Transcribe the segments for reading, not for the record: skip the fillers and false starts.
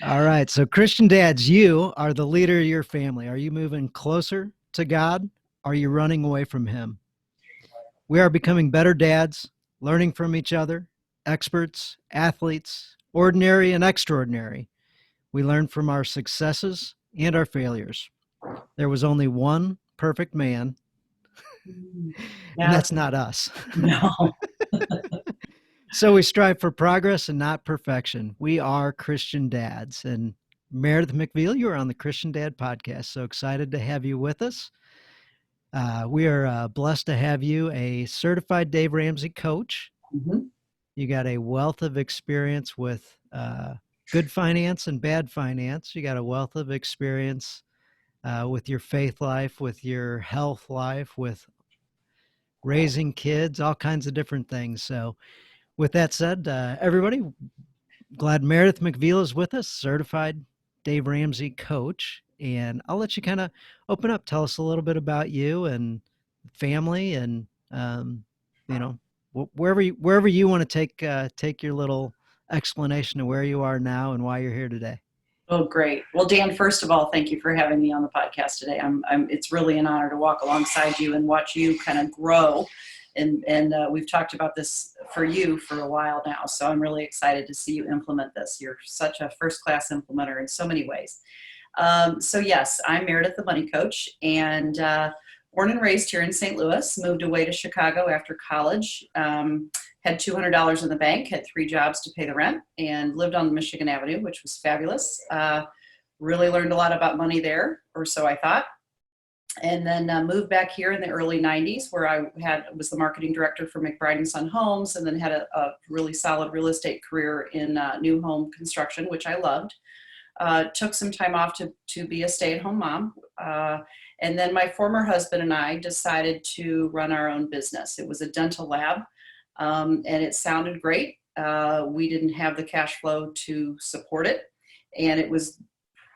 All right. So, Christian dads, you are the leader of your family. Are you moving closer to God? Are you running away from Him? We are becoming better dads, learning from each other, experts, athletes, ordinary and extraordinary. We learn from our successes and our failures. There was only one perfect man, and Yeah, that's not us. no. So we strive for progress and not perfection. We are Christian dads. And Meredith McVehil, you are on the Christian Dad podcast. So excited to have you with us. We are blessed to have you a certified Dave Ramsey coach. Mhm. You got a wealth of experience with good finance and bad finance. You got a wealth of experience with your faith life, with your health life, with raising kids, all kinds of different things. So, with that said, everybody, glad Meredith McVehil is with us, certified Dave Ramsey coach. And I'll let you kind of open up, tell us a little bit about you and family, and you know, wherever you want to take your little explanation of where you are now and why you're here today. Oh, great. Well, Dan, first of all, thank you for having me on the podcast today. It's really an honor to walk alongside you and watch you kind of grow. And we've talked about this for you for a while now. So I'm really excited to see you implement this. You're such a first-class implementer in so many ways. So yes, I'm Meredith, the money coach, and born and raised here in St. Louis, moved away to Chicago after college, had $200 in the bank, had 3 jobs to pay the rent, and lived on Michigan Avenue, which was fabulous. Really learned a lot about money there, or so I thought. And then moved back here in the early 90s, where I was the marketing director for McBride and Son Homes, and then had a really solid real estate career in new home construction, which I loved. Took some time off to be a stay-at-home mom. And then my former husband and I decided to run our own business. It was a dental lab, and it sounded great. We didn't have the cash flow to support it, and it was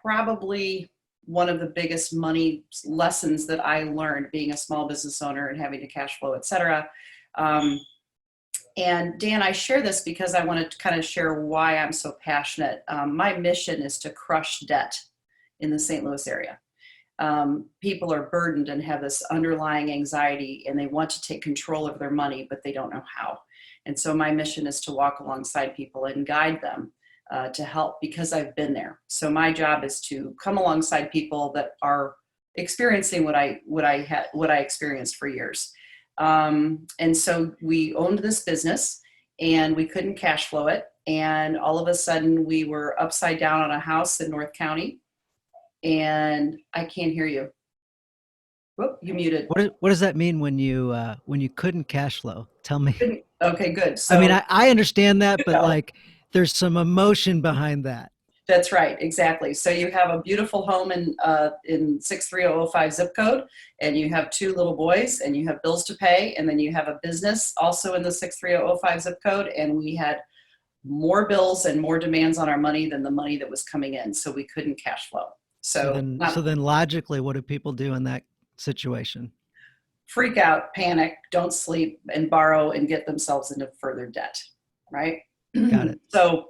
probably one of the biggest money lessons that I learned being a small business owner and having to cash flow, et cetera. And Dan, I share this because I want to kind of share why I'm so passionate. My mission is to crush debt in the St. Louis area. People are burdened and have this underlying anxiety, and they want to take control of their money, but they don't know how. And so my mission is to walk alongside people and guide them to help, because I've been there. So my job is to come alongside people that are experiencing what I experienced for years. And so we owned this business and we couldn't cash flow it. And all of a sudden we were upside down on a house in North County, and I can't hear you. Whoop, you muted. What does that mean when you couldn't cash flow? Tell me. Okay, good. I mean, So, I understand that, you but know, like, there's some emotion behind that. that's right, exactly. So you have a beautiful home in 63005 zip code, and you have 2 little boys, and you have bills to pay, and then you have a business also in the 63005 zip code, and we had more bills and more demands on our money than the money that was coming in, so we couldn't cash flow. So So not then logically, what do people do in that situation? freak out, panic, don't sleep, and borrow and get themselves into further debt, right? Got it. So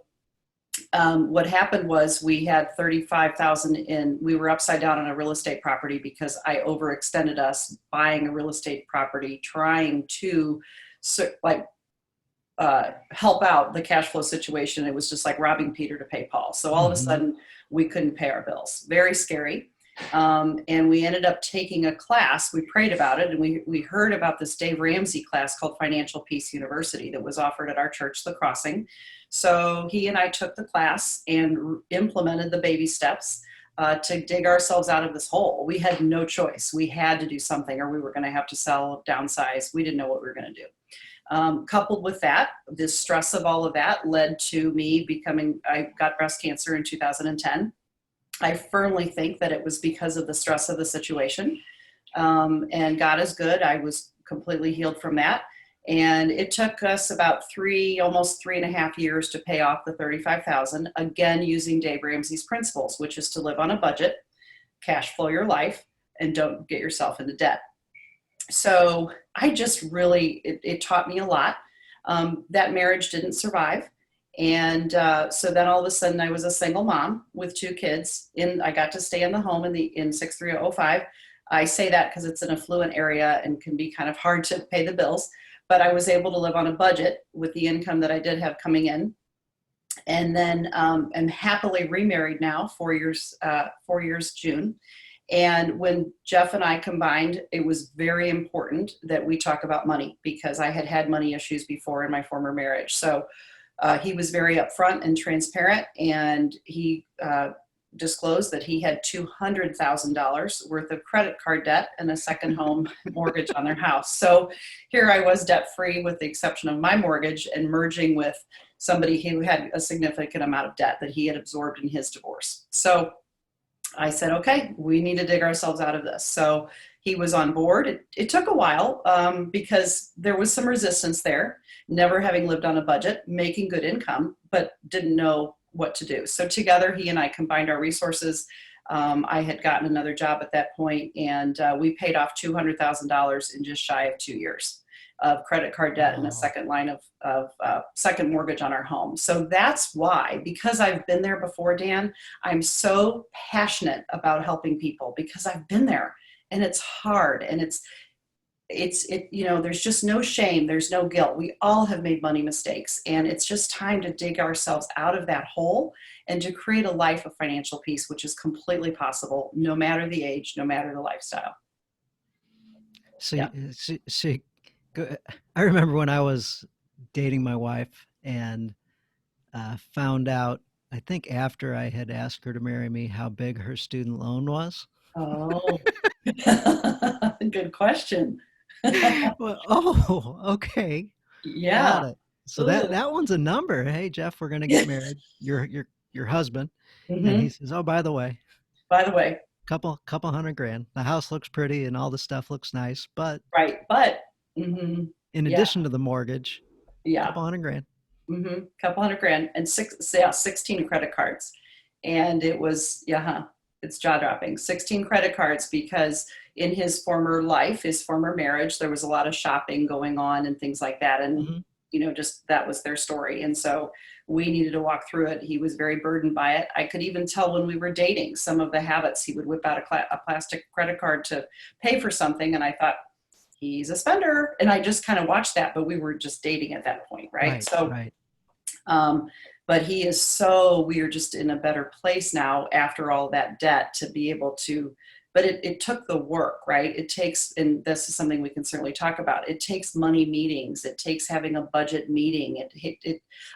what happened was we had 35,000 in, we were upside down on a real estate property because I overextended us buying a real estate property, trying to like help out the cash flow situation. It was just like robbing Peter to pay Paul. So all of a Hmm. sudden we couldn't pay our bills. Very scary. And we ended up taking a class. We prayed about it, and we heard about this Dave Ramsey class called Financial Peace University that was offered at our church, The Crossing. So he and I took the class and implemented the baby steps to dig ourselves out of this hole. We had no choice. We had to do something, or we were going to have to sell, downsize. We didn't know what we were going to do. Coupled with that, the stress of all of that led to me I got breast cancer in 2010. I firmly think that it was because of the stress of the situation. And God is good. I was completely healed from that. And it took us about almost 3.5 years to pay off the 35,000, again, using Dave Ramsey's principles, which is to live on a budget, cash flow your life, and don't get yourself into debt. So I just really, it taught me a lot. That marriage didn't survive. So then all of a sudden I was a single mom with 2 kids. I got to stay in the home in 63005. I say that because it's an affluent area and can be kind of hard to pay the bills, but I was able to live on a budget with the income that I did have coming in. And then am happily remarried now, 4 years June. And when Jeff and I combined, it was very important that we talk about money because I had had money issues before in my former marriage. So he was very upfront and transparent, and he disclosed that he had $200,000 worth of credit card debt and a second home mortgage on their house. So here I was debt free with the exception of my mortgage, and merging with somebody who had a significant amount of debt that he had absorbed in his divorce. So I said, okay, we need to dig ourselves out of this. So he was on board. It took a while because there was some resistance there, never having lived on a budget, making good income, but didn't know what to do. So together, he and I combined our resources. I had gotten another job at that point, and we paid off $200,000 in just shy of 2 years of credit card debt and a second line of second mortgage on our home. So that's why, because I've been there before, Dan, I'm so passionate about helping people because I've been there, and it's hard, and there's just no shame. There's no guilt. We all have made money mistakes, and it's just time to dig ourselves out of that hole and to create a life of financial peace, which is completely possible, no matter the age, no matter the lifestyle. So, Yeah. I remember when I was dating my wife and found out, I think after I had asked her to marry me, how big her student loan was. Oh, good question. Well, oh, okay, got Yeah. it. So that Ooh. that one's a number. Hey, Jeff, we're gonna get married. Your husband, and he Hmm. says, oh, by the way, By the way, couple $100,000. The house looks pretty and all the stuff looks nice, but right. But, hmm in yeah, addition to the mortgage, yeah. couple $100,000. Couple hundred grand and 16 credit cards. And it was, yeah, it's jaw dropping. 16 credit cards because in his former life, his former marriage, there was a lot of shopping going on and things like that. And, Mhm. just that was their story. And so we needed to walk through it. He was very burdened by it. I could even tell when we were dating some of the habits. He would whip out a plastic credit card to pay for something. And I thought, he's a spender. And I just kind of watched that, but we were just dating at that point. Right. Right, So, right. but we are just in a better place now after all that debt to be able to, but it took the work, right? It takes, and this is something we can certainly talk about. It takes money meetings. It takes having a budget meeting.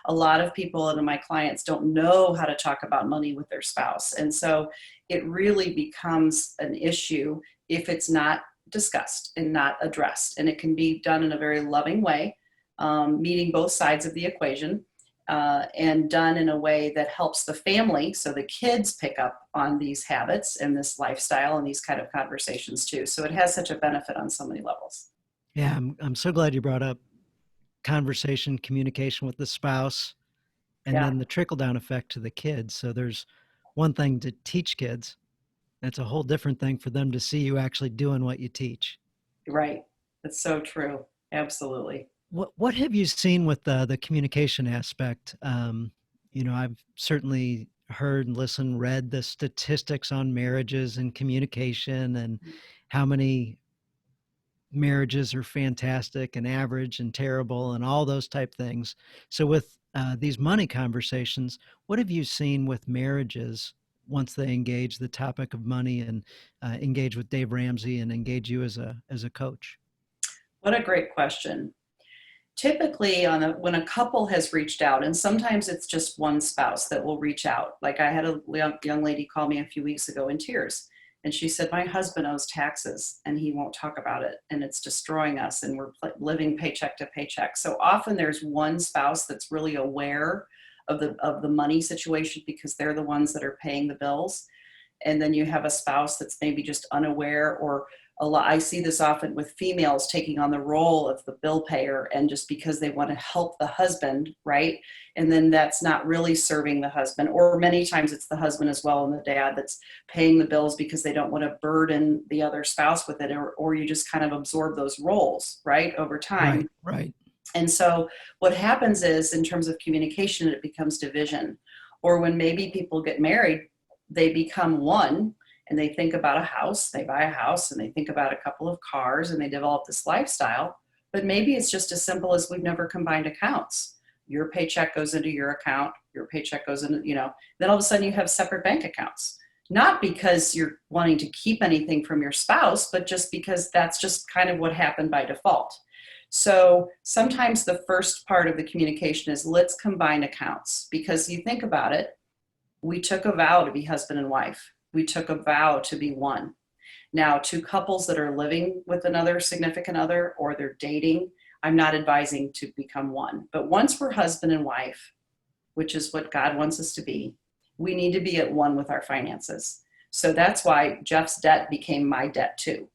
A lot of people and my clients don't know how to talk about money with their spouse. And so it really becomes an issue if it's not discussed and not addressed. And it can be done in a very loving way, meeting both sides of the equation, and done in a way that helps the family so the kids pick up on these habits and this lifestyle and these kind of conversations too. So it has such a benefit on so many levels. Yeah, I'm so glad you brought up conversation, communication with the spouse, and Yeah, then the trickle down effect to the kids. So there's one thing to teach kids. It's a whole different thing for them to see you actually doing what you teach. right. That's so true. Absolutely. What have you seen with the communication aspect? I've certainly heard, listened, read the statistics on marriages and communication and how many marriages are fantastic and average and terrible and all those type things. So with these money conversations, what have you seen with marriages once they engage the topic of money and engage with Dave Ramsey and engage you as a coach? What a great question. Typically when a couple has reached out, and sometimes it's just one spouse that will reach out. Like I had a young lady call me a few weeks ago in tears, and she said, my husband owes taxes and he won't talk about it, and it's destroying us, and we're living paycheck to paycheck. So often there's one spouse that's really aware of the money situation because they're the ones that are paying the bills, and then you have a spouse that's maybe just unaware, or I see this often with females taking on the role of the bill payer, and just because they want to help the husband, right? And then that's not really serving the husband, or many times it's the husband as well and the dad that's paying the bills because they don't want to burden the other spouse with it, or you just kind of absorb those roles, right, over time. Right, right. And so what happens is, in terms of communication, it becomes division. Or when maybe people get married, they become one, and they think about a house, they buy a house, and they think about a couple of cars, and they develop this lifestyle. But maybe it's just as simple as we've never combined accounts. Your paycheck goes into your account, your paycheck goes into, then all of a sudden you have separate bank accounts. Not because you're wanting to keep anything from your spouse, but just because that's just kind of what happened by default. So sometimes the first part of the communication is, let's combine accounts, because you think about it, we took a vow to be husband and wife. We took a vow to be one. Now, to couples that are living with another significant other, or they're dating, I'm not advising to become one. But once we're husband and wife, which is what God wants us to be, we need to be at one with our finances. So that's why Jeff's debt became my debt too,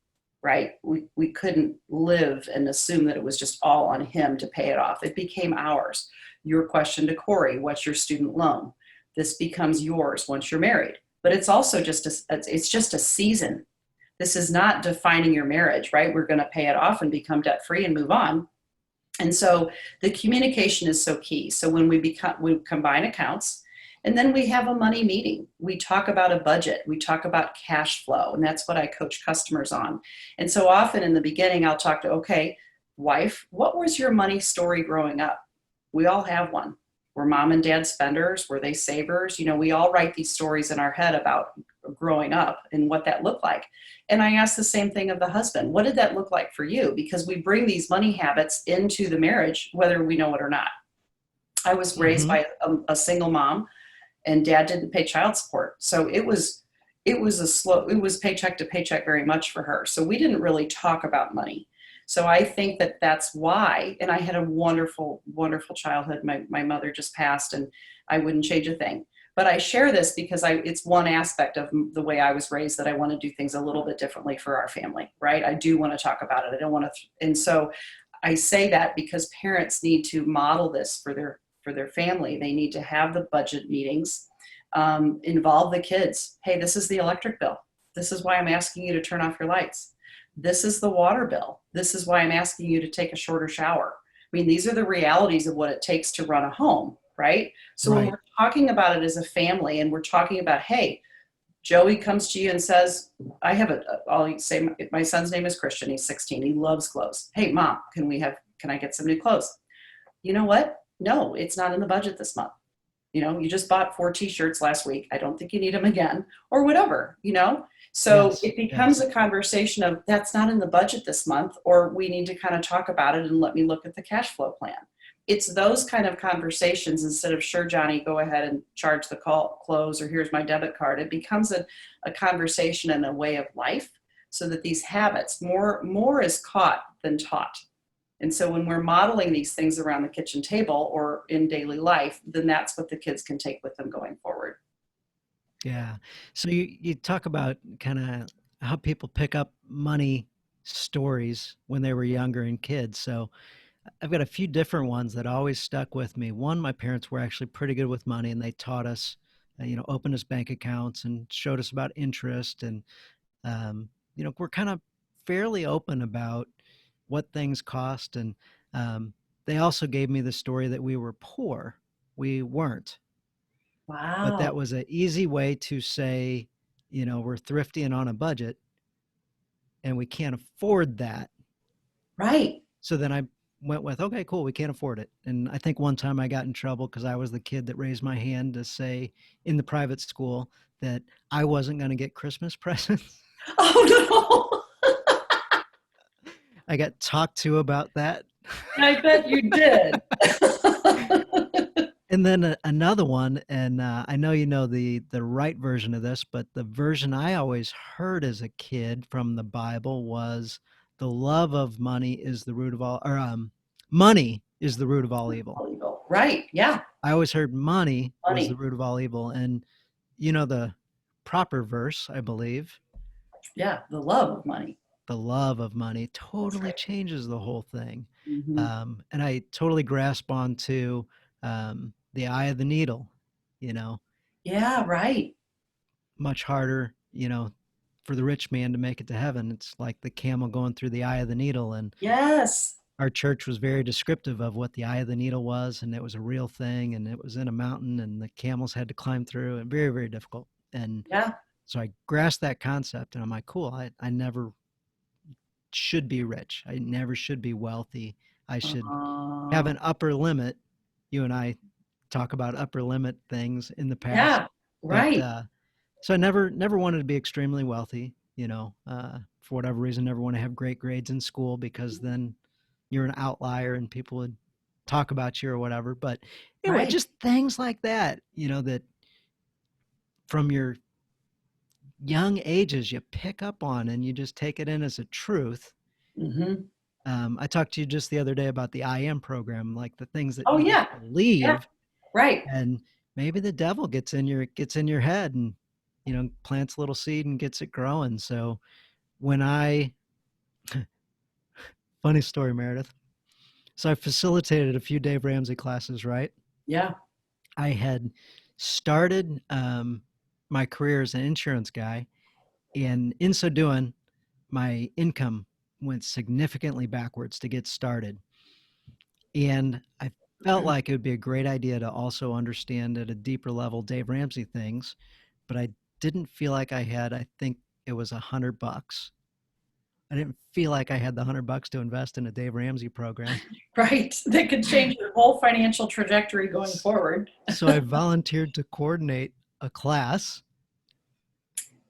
right? We couldn't live and assume that it was just all on him to pay it off. It became ours. Your question to Corey, what's your student loan? This becomes yours once you're married. But it's also just it's just a season. This is not defining your marriage, right? We're going to pay it off and become debt free and move on. And so the communication is so key. So when we combine accounts, and then we have a money meeting. We talk about a budget. We talk about cash flow, and that's what I coach customers on. And so often in the beginning, I'll talk to, okay, wife, what was your money story growing up? We all have one. Were mom and dad spenders? Were they savers? We all write these stories in our head about growing up and what that looked like. And I ask the same thing of the husband. What did that look like for you? Because we bring these money habits into the marriage, whether we know it or not. I was raised by a single mom, and dad didn't pay child support. So it was paycheck to paycheck very much for her. So we didn't really talk about money. So I think that that's why, and I had a wonderful, wonderful childhood. My mother just passed, and I wouldn't change a thing. But I share this because it's one aspect of the way I was raised that I want to do things a little bit differently for our family, right? I do want to talk about it. I don't want to, and so I say that because parents need to model this for their family. They need to have the budget meetings, involve the kids. Hey, this is the electric bill. This is why I'm asking you to turn off your lights. This is the water bill. This is why I'm asking you to take a shorter shower. I mean, these are the realities of what it takes to run a home, right? So when we're talking about it as a family, and we're talking about, hey, Joey comes to you and says, I'll say my son's name is Christian. He's 16. He loves clothes. Hey, mom, can I get some new clothes? You know what? No, it's not in the budget this month. You just bought 4 t-shirts last week. I don't think you need them again, or whatever, So Yes, it becomes a conversation of, that's not in the budget this month, or we need to kind of talk about it and let me look at the cash flow plan. It's those kind of conversations, instead of, sure, Johnny, go ahead and charge the close, or here's my debit card. It becomes a conversation and a way of life, so that these habits, more is caught than taught. And so when we're modeling these things around the kitchen table or in daily life, then that's what the kids can take with them going forward. Yeah. So you talk about kind of how people pick up money stories when they were younger and kids. So I've got a few different ones that always stuck with me. One, my parents were actually pretty good with money, and they taught us, opened us bank accounts and showed us about interest. And, we're kind of fairly open about what things cost. And they also gave me the story that we were poor. We weren't. But Wow. that was an easy way to say, we're thrifty and on a budget, and we can't afford that. Right. So then I went with, okay, cool, we can't afford it. And I think one time I got in trouble because I was the kid that raised my hand to say in the private school that I wasn't going to get Christmas presents. Oh, I got talked to about that. no. I bet you did. And then another one, and I know you know the right version of this, but the version I always heard as a kid from the Bible was, the love of money is the root of all, or money is the root of all evil. Right. Yeah. I always heard money was the Money. root of all evil, and the proper verse, I believe, Yeah. The love of money. the love of money That's totally right. changes the whole thing. Mm-hmm. And I totally grasp onto the eye of the needle, you know, Yeah. Right. much harder, for the rich man to make it to heaven. It's like the camel going through the eye of the needle. And Yes. our church was very descriptive of what the eye of the needle was, and it was a real thing, and it was in a mountain, and the camels had to climb through, and very, very difficult. And Yeah. so I grasped that concept, and I'm like, cool, I never should be rich. I never should be wealthy. I should have Uh, an upper limit. You and I talk about upper limit things in the past, yeah. but Right. so I never wanted to be extremely wealthy. For whatever reason, never want to have great grades in school because then you're an outlier and people would talk about you or whatever. But anyway, Right. just things like that, that from your young ages you pick up on and you just take it in as a truth. Hmm. I talked to you just the other day about the I am program, like the things that Oh you just yeah. Yeah. believe, Right. and maybe the devil gets in your head and plants a little seed and gets it growing. So when I funny story, Meredith. So I facilitated a few Dave Ramsey classes, right? Yeah. I had started my career as an insurance guy, and in so doing, my income went significantly backwards to get started. And I felt like it would be a great idea to also understand at a deeper level Dave Ramsey things, but I didn't feel like I think it was $100. I didn't feel like I had the $100 to invest in a Dave Ramsey program. Right. That could change your whole financial trajectory going forward. So I volunteered to coordinate a class,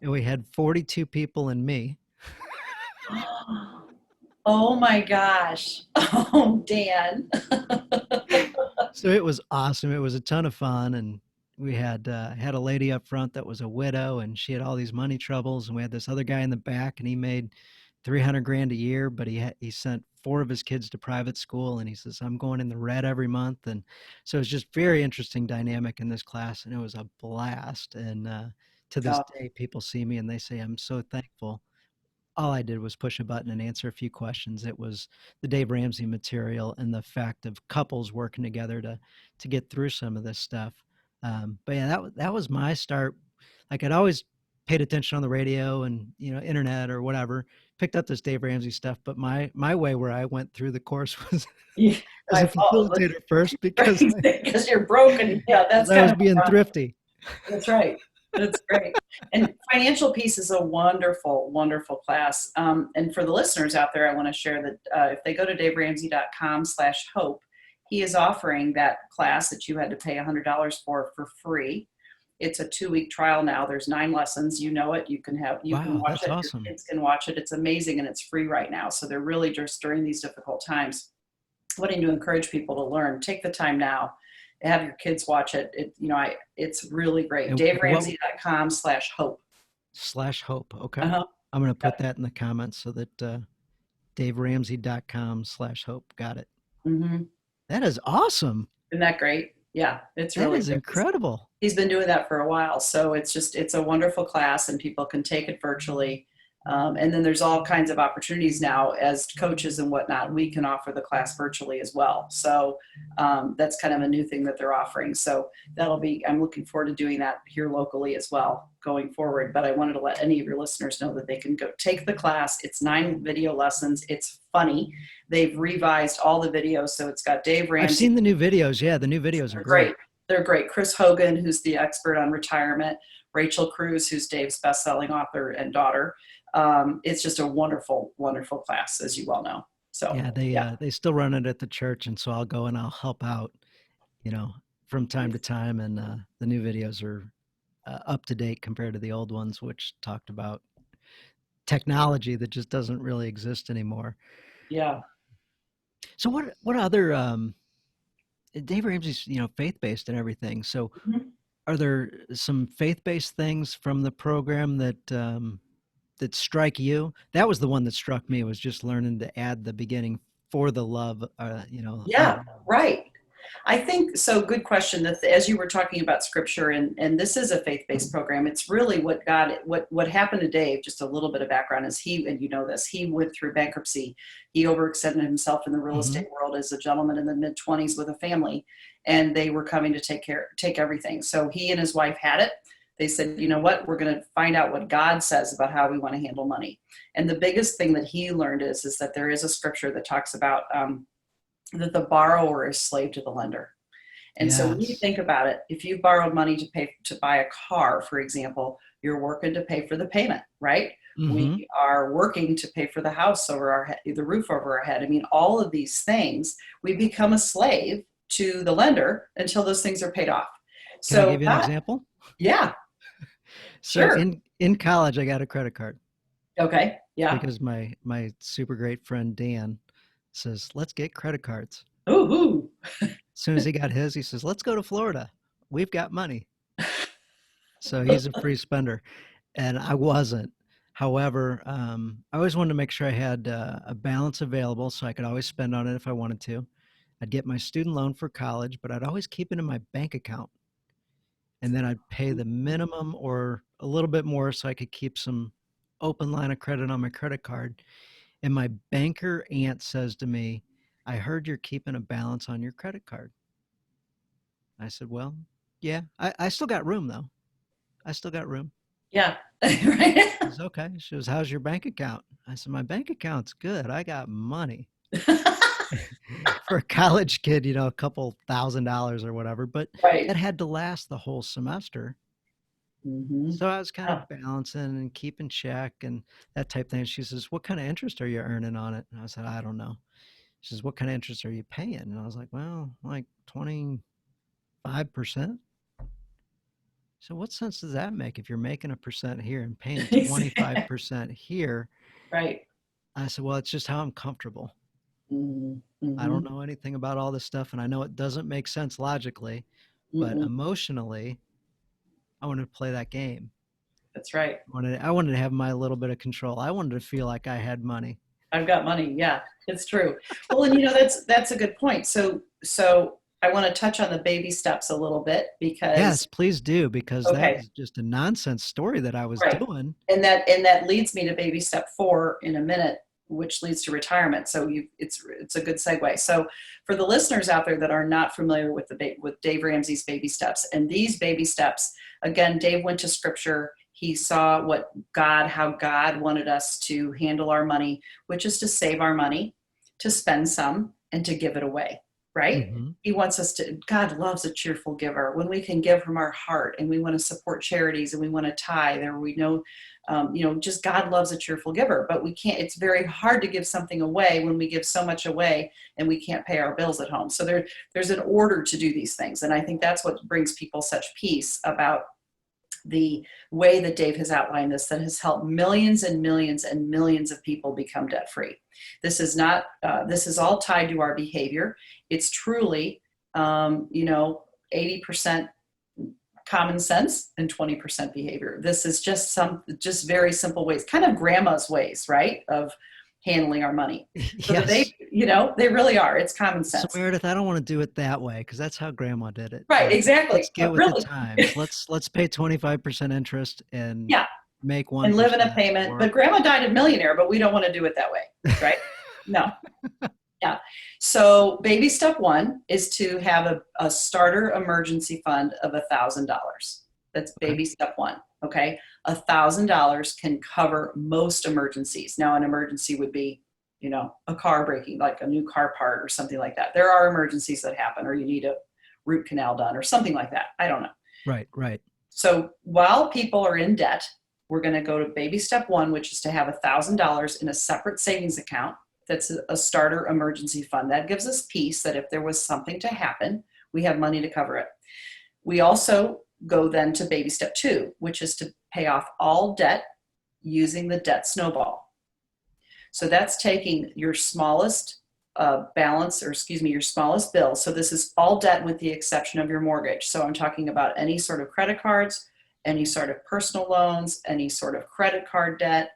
and we had 42 people and me. Oh my gosh. Oh, Dan. So it was awesome. It was a ton of fun, and we had a lady up front that was a widow, and she had all these money troubles, and we had this other guy in the back, and he made 300 grand a year, but he sent four of his kids to private school, and he says I'm going in the red every month, and so it's just very interesting dynamic in this class, and it was a blast. And to this Oh, day, people see me and they say I'm so thankful. All I did was push a button and answer a few questions. It was the Dave Ramsey material and the fact of couples working together to get through some of this stuff. But yeah, that was my start. Like I'd always paid attention on the radio and internet or whatever. Picked up this Dave Ramsey stuff, but my way where I went through the course was yeah, as a by fault. facilitator first because Right. Because you're broken. Yeah, that's I kind was of being a thrifty. That's right. That's great. And financial piece is a wonderful, wonderful class. And for the listeners out there, I want to share that if they go to daveramsey.com/hope, he is offering that class that you had to pay $100 for free. It's a 2-week trial now. There's 9 lessons. You know it. You can Wow, watch that's it. Your awesome. kids can watch it. It's amazing and it's free right now. So they're really just during these difficult times wanting to encourage people to learn. Take the time now. Have your kids watch it. It's really great. And what daveramsey.com/hope. /hope? Okay, Uh-huh. I'm gonna put Yep. that in the comments so that daveramsey.com/hope. Got it. Hmm. That is awesome. Isn't that great? Yeah, it's That really is great. incredible. He's been doing that for a while. So it's a wonderful class and people can take it virtually. And then there's all kinds of opportunities now as coaches and whatnot. We can offer the class virtually as well. So that's kind of a new thing that they're offering. So I'm looking forward to doing that here locally as well going forward. But I wanted to let any of your listeners know that they can go take the class. It's 9 video lessons. It's funny. They've revised all the videos. So it's got Dave I've Ramsey. seen the new videos. Yeah, the new videos are They're great. great. They're great. Chris Hogan, who's the expert on retirement, Rachel Cruz, who's Dave's best-selling author and daughter. It's just a wonderful, wonderful class, as you well know. So, Yeah, yeah, they still run it at the church, and so I'll go and I'll help out, you know, from time to time. And the new videos are up to date compared to the old ones, which talked about technology that just doesn't really exist anymore. yeah. So what other Dave Ramsey's faith based and everything. So Mhm. are there some faith based things from the program that strike you? That was the one that struck me, was just learning to add the beginning for the love, of. Yeah, right. I think so. Good question. That as you were talking about scripture, and this is a faith-based program. It's really what happened to Dave. Just a little bit of background is and you know this, he went through bankruptcy. He overextended himself in the real Hmm. estate world as a gentleman in the mid-20s with a family, and they were coming to take everything. So he and his wife had it. They said, you know what, we're going to find out what God says about how we want to handle money. And the biggest thing that he learned is that there is a scripture that talks about that the borrower is slave to the lender. And so when you Yes. think about it, if you borrowed money to buy a car, for example, you're working to pay for the payment, right? Mm-hmm. We are working to pay for the house over our head, the roof over our head. I mean, all of these things, we become a slave to the lender until those things are paid off. Can I So give you an that, example? yeah, So sure. in college, I got a credit card Okay. Yeah. because my super great friend Dan says, "Let's get credit cards." Ooh, ooh. As soon as he got his, he says, "Let's go to Florida. We've got money." So he's a free spender, and I wasn't. However, I always wanted to make sure I had a balance available so I could always spend on it if I wanted to. I'd get my student loan for college, but I'd always keep it in my bank account, and then I'd pay the minimum or a little bit more so I could keep some open line of credit on my credit card. And my banker aunt says to me, "I heard you're keeping a balance on your credit card." I said, "Well, yeah, I still got room though. I still got room." Yeah. Right. She goes, "Okay." She goes, "How's your bank account?" I said, "My bank account's good. I got money." For a college kid, a couple $1,000 or whatever, but Right. that had to last the whole semester. Hmm. So I was kind Yeah. of balancing and keeping check and that type thing. She says, "What kind of interest are you earning on it?" And I said, "I don't know." She says, "What kind of interest are you paying?" And I was like, "Well, like 25%." So what sense does that make if you're making a percent here and paying Exactly. 25% here? Right. I said, "Well, it's just how I'm comfortable. Hmm. I don't Hmm. know anything about all this stuff, and I know it doesn't make sense logically, but Mm-mm. emotionally, I wanted to play that game. That's right. I wanted to have my little bit of control. I wanted to feel like I had money." I've got money. Yeah, it's true. Well, and that's a good point. So I want to touch on the baby steps a little bit Yes, because please do, because that okay, was just a nonsense story that I was right. doing. And that leads me to baby step 4 in a minute, which leads to retirement. So it's a good segue. So for the listeners out there that are not familiar with with Dave Ramsey's baby steps, and these baby steps, again, Dave went to scripture. He saw how God wanted us to handle our money, which is to save our money, to spend some, and to give it away, right? Hmm. He wants us to, God loves a cheerful giver. When we can give from our heart and we want to support charities and we want to tithe, or we know, just God loves a cheerful giver, but we can't, it's very hard to give something away when we give so much away and we can't pay our bills at home. So there's an order to do these things. And I think that's what brings people such peace about the way that Dave has outlined this, that has helped millions and millions and millions of people become debt free. This is not, this is all tied to our behavior. It's truly, 80% common sense and 20% behavior. This is just very simple ways, kind of grandma's ways, right? Of handling our money. So that Yes. they really are. It's common So sense. Meredith, I don't want to do it that way because that's how grandma did it. Right, Let's exactly. get with the Really. times. Let's pay 25% interest and Yeah. make And live in a 1%, payment. or But grandma died a millionaire, but we don't want to do it that way, right? No. Yeah. So baby step 1 is to have a starter emergency fund of $1,000. That's okay. baby step 1. Okay. $1,000 can cover most emergencies. Now, an emergency would be, a car breaking, like a new car part or something like that. There are emergencies that happen, or you need a root canal done or something like that. I don't know. Right, right. So while people are in debt, we're going to go to baby step 1, which is to have $1,000 in a separate savings account. That's a starter emergency fund. That gives us peace that if there was something to happen, we have money to cover it. We also go then to baby step 2, which is to pay off all debt using the debt snowball. So that's taking your smallest balance, or excuse me, your smallest bill. So this is all debt with the exception of your mortgage. So I'm talking about any sort of credit cards, any sort of personal loans, any sort of credit card debt,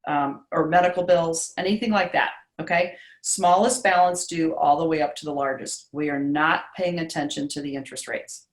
or medical bills, anything like that. Okay. Smallest balance due all the way up to the largest. We are not paying attention to the interest rates.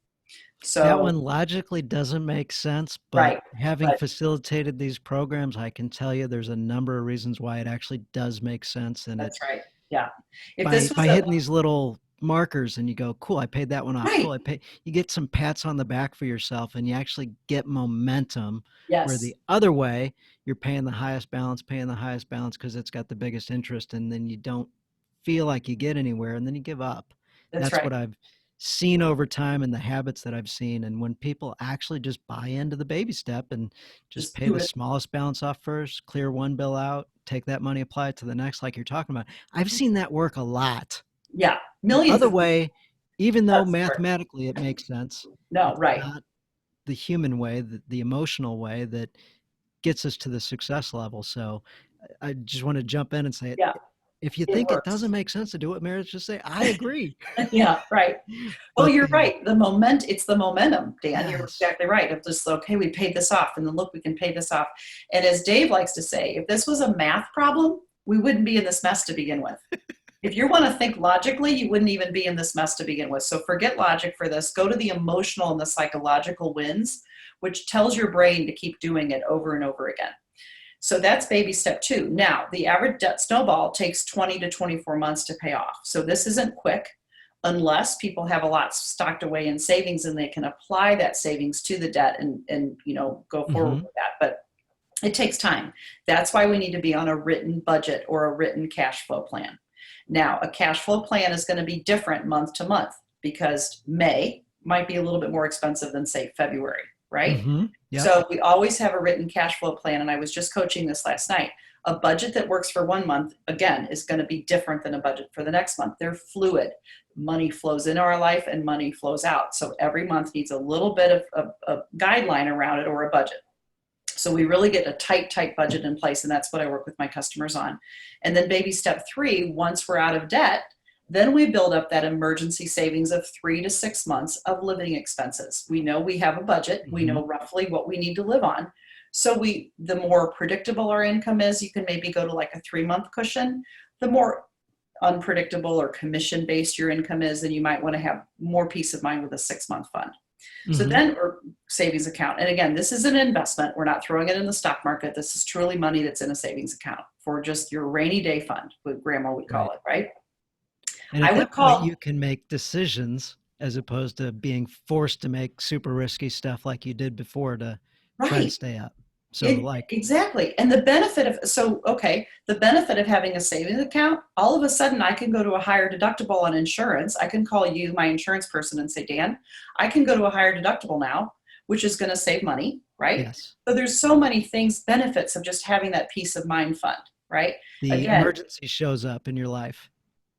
That So, one logically doesn't make sense, but right. having But facilitated these programs, I can tell you there's a number of reasons why it actually does make sense, and it that's right. Yeah. If by this was by a, hitting these little markers and you go, cool, I paid that one off. Right. Cool, you get some pats on the back for yourself and you actually get momentum, where Yes, the other way, you're paying the highest balance because it's got the biggest interest, and then you don't feel like you get anywhere, and then you give up. that's That's right. what I've seen over time and the habits that I've seen. And when people actually just buy into the baby step and just Just pay do the it. smallest balance off first, clear one bill out, take that money, apply it to the next, like you're talking about, I've seen that work a lot. Yeah, The millions other of people. way, even though That's where. mathematically it makes sense, No, it's right. not the human way, the emotional way that gets us to the success level. So I just want to jump in and say, Yeah, if you it think it works. doesn't make sense to do what Meredith just say, I agree. Yeah, right. Oh, But you're right. It's the momentum, Dan. You're yes, exactly right. Of just, okay, we paid this off, and then look, we can pay this off. And as Dave likes to say, if this was a math problem, we wouldn't be in this mess to begin with. If you want to think logically, you wouldn't even be in this mess to begin with. So forget logic for this. Go to the emotional and the psychological wins, which tells your brain to keep doing it over and over again. So that's baby step 2. Now, the average debt snowball takes 20 to 24 months to pay off. So this isn't quick unless people have a lot stocked away in savings and they can apply that savings to the debt and go forward hmm with that. But it takes time. That's why we need to be on a written budget or a written cash flow plan. Now, a cash flow plan is going to be different month to month because May might be a little bit more expensive than, say, February, right? yep, So we always have a written cash flow plan. And I was just coaching this last night. A budget that works for one month, again, is going to be different than a budget for the next month. They're fluid. Money flows into our life and money flows out. So every month needs a little bit of a guideline around it or a budget. So we really get a tight budget in place, and that's what I work with my customers on. And then baby step 3, once we're out of debt, then we build up that emergency savings of 3 to 6 months of living expenses. We know we have a budget. We hmm know roughly what we need to live on. So the more predictable our income is, you can maybe go to like a 3-month cushion. The more unpredictable or commission based your income is, then you might want to have more peace of mind with a 6-month fund. So hmm then, or savings account. And again, this is an investment. We're not throwing it in the stock market. This is truly money that's in a savings account for just your rainy day fund, what grandma would call right. it, right? And I at would that point, call, you can make decisions as opposed to being forced to make super risky stuff like you did before to try to right. stay up. So, like, Exactly. And the benefit of, so, okay, the benefit of having a savings account, all of a sudden I can go to a higher deductible on insurance. I can call you, my insurance person, and say, Dan, I can go to a higher deductible now, which is going to save money, right? yes, So there's so many things, benefits of just having that peace of mind fund, right? the Again, emergency shows up in your life.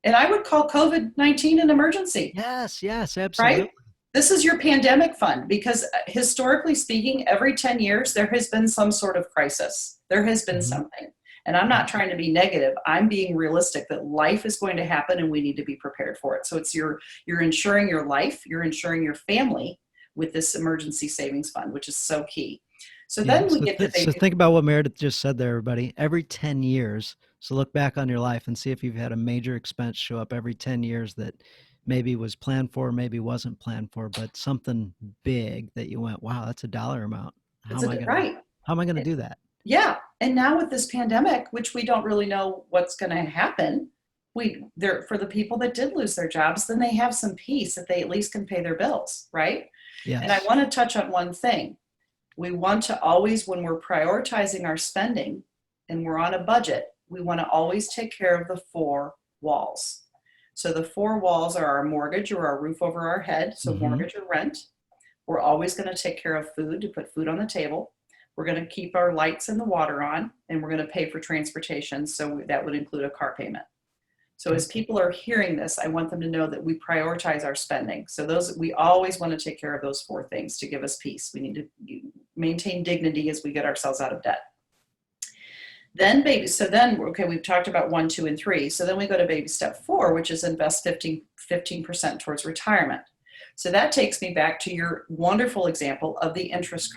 and I would call COVID-19 an emergency, Yes, yes, right? absolutely. This is your pandemic fund because historically speaking, every 10 years, there has been some sort of crisis. There has been hmm something. And I'm Yep. not trying to be negative. I'm being realistic that life is going to happen and we need to be prepared for it. So it's you're insuring your life, you're insuring your family with this emergency savings fund, which is so key. So Yeah. then we get to So baby. think about what Meredith just said there, everybody. Every 10 years. So look back on your life and see if you've had a major expense show up every 10 years that maybe was planned for, maybe wasn't planned for, but something big that you went, wow, that's a dollar amount. It's a right. How am I gonna do that? Yeah. And now with this pandemic, which we don't really know what's going to happen, for the people that did lose their jobs, then they have some peace that they at least can pay their bills, right? And I Yes. want to touch on one thing. We want to always, when we're prioritizing our spending and we're on a budget, we want to always take care of the 4 walls. So the 4 walls are our mortgage or our roof over our head. So hmm mortgage or rent. We're always going to take care of food to put food on the table. We're going to keep our lights and the water on, and we're going to pay for transportation. So that would include a car payment. So Okay. as people are hearing this, I want them to know that we prioritize our spending. So we always want to take care of those 4 things to give us peace. We need to maintain dignity as we get ourselves out of debt. Then okay, we've talked about 1, 2, and 3. So then we go to baby step 4, which is invest 15% towards retirement. So that takes me back to your wonderful example of the interest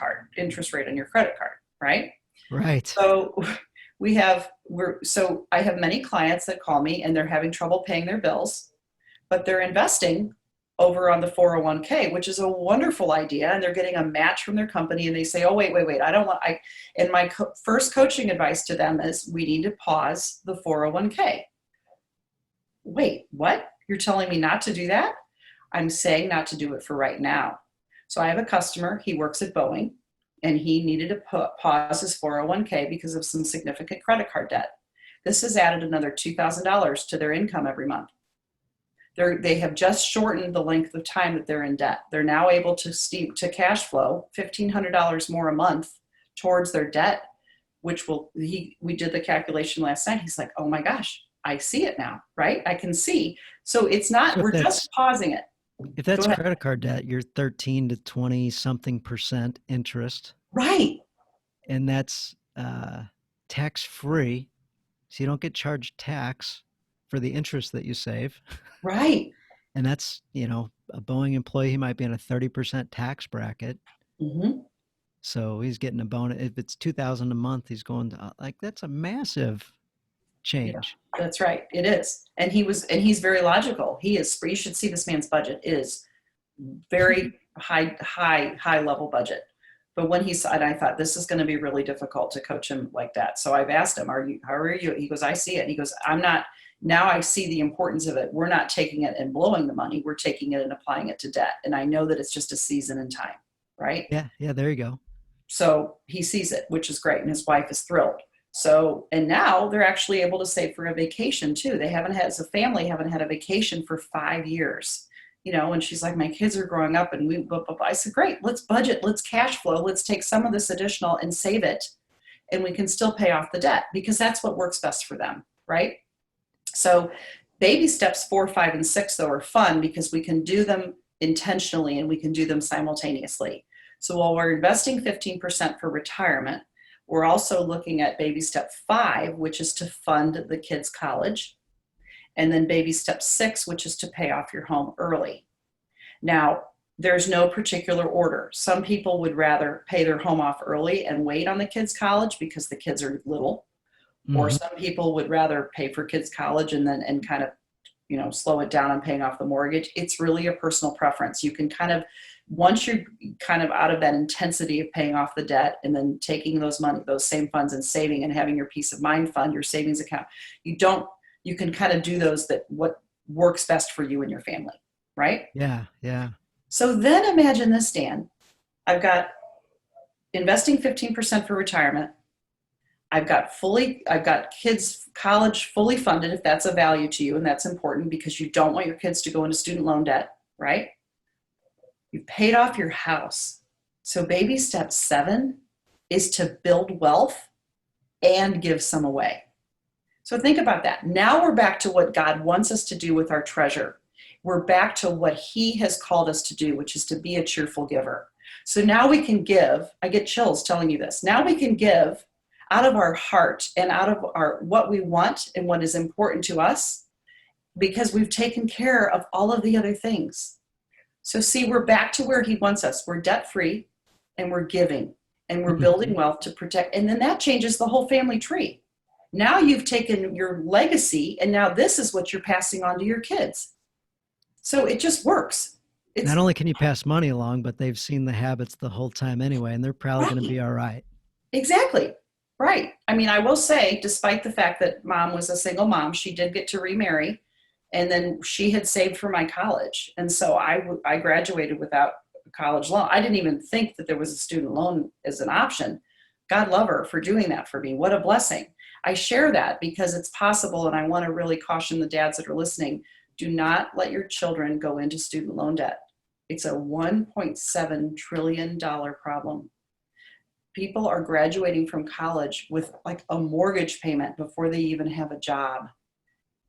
rate on your credit card, right? Right. So I have many clients that call me and they're having trouble paying their bills, but they're investing over on the 401k, which is a wonderful idea. And they're getting a match from their company and they say, oh, wait, and my first coaching advice to them is we need to pause the 401k. Wait, what? You're telling me not to do that? I'm saying not to do it for right now. So I have a customer, he works at Boeing, and he needed to pause his 401k because of some significant credit card debt. This has added another $2,000 to their income every month. They have just shortened the length of time that they're in debt. They're now able to cash flow $1,500 more a month towards their debt, which we did the calculation last night. He's like, oh my gosh, I see it now, right? I can see. So it's not, So we're just pausing it. if that's credit card debt, you're 13 to 20 something percent interest. Right. And that's tax free. So you don't get charged tax for the interest that you save. Right. And that's, a Boeing employee, he might be in a 30% tax bracket. Mm-hmm. So he's getting a bonus. If it's $2,000 a month, he's going to that's a massive change. Yeah, that's right. It is. And he's very logical. You should see this man's budget. It is very high level budget. But when he saw it, I thought this is going to be really difficult to coach him like that. So I've asked him, how are you? He goes, I see it. He goes, I'm not, now I see the importance of it. We're not taking it and blowing the money. We're taking it and applying it to debt. And I know that it's just a season in time. Right. Yeah. Yeah. There you go. So he sees it, which is great. And his wife is thrilled. So, and now they're actually able to save for a vacation too. They as a family, haven't had a vacation for 5 years. And she's like, my kids are growing up and I said, great, let's budget, let's cash flow, let's take some of this additional and save it. And we can still pay off the debt because that's what works best for them. Right. So baby steps 4, 5, and 6 though are fun because we can do them intentionally and we can do them simultaneously. So while we're investing 15% for retirement, we're also looking at baby step 5, which is to fund the kids' college. And then baby step 6, which is to pay off your home early. Now, there's no particular order. Some people would rather pay their home off early and wait on the kids' college because the kids are little. Mm-hmm. Or some people would rather pay for kids' college and kind of, slow it down on paying off the mortgage. It's really a personal preference. You can once you're kind of out of that intensity of paying off the debt and then taking those same funds and saving and having your peace of mind fund, your savings account, you can kind of do those what works best for you and your family, right? Yeah, yeah. So then imagine this, Dan. I've got investing 15% for retirement. I've got kids' college fully funded if that's a value to you, and that's important because you don't want your kids to go into student loan debt, right? You've paid off your house. So baby step 7 is to build wealth and give some away. So think about that. Now we're back to what God wants us to do with our treasure. We're back to what he has called us to do, which is to be a cheerful giver. So now we can give. I get chills telling you this. Now we can give out of our heart and out of what we want and what is important to us because we've taken care of all of the other things. So see, we're back to where he wants us. We're debt-free and we're giving and we're building wealth to protect. And then that changes the whole family tree. Now you've taken your legacy and now this is what you're passing on to your kids. So it just works. Not only can you pass money along, but they've seen the habits the whole time anyway, and they're probably going to be all right. Exactly. Right. I mean, I will say, despite the fact that mom was a single mom, she did get to remarry. And then she had saved for my college. And so I graduated without a college loan. I didn't even think that there was a student loan as an option. God love her for doing that for me. What a blessing. I share that because it's possible. And I want to really caution the dads that are listening. Do not let your children go into student loan debt. It's a $1.7 trillion problem. People are graduating from college with like a mortgage payment before they even have a job.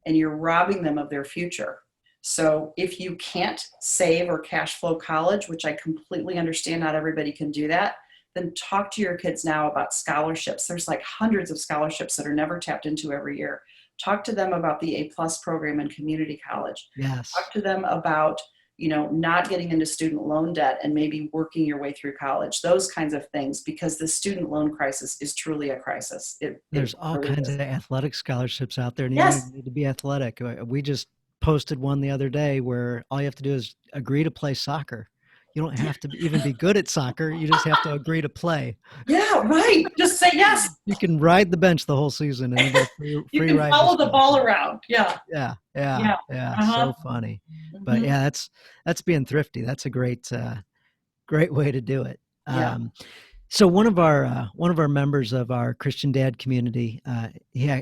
And you're robbing them of their future. So if you can't save or cash flow college, which I completely understand not everybody can do that, then talk to your kids now about scholarships. There's like hundreds of scholarships that are never tapped into every year. Talk to them about the A+ program in community college. Yes. Talk to them about, not getting into student loan debt and maybe working your way through college, those kinds of things, because the student loan crisis is truly a crisis. There's all kinds of athletic scholarships out there, and you yes. don't need to be athletic. We just posted one the other day where all you have to do is agree to play soccer. You don't have to even be good at soccer. You just have to agree to play. Yeah, right. Just say yes. You can ride the bench the whole season and you get a You free can ride to follow the school. ball around. Yeah. Yeah, yeah, Yeah. yeah. Uh-huh. So funny. But Hmm. yeah, that's being thrifty. That's a great way to do it. Yeah. So one of our members of our Christian Dad community,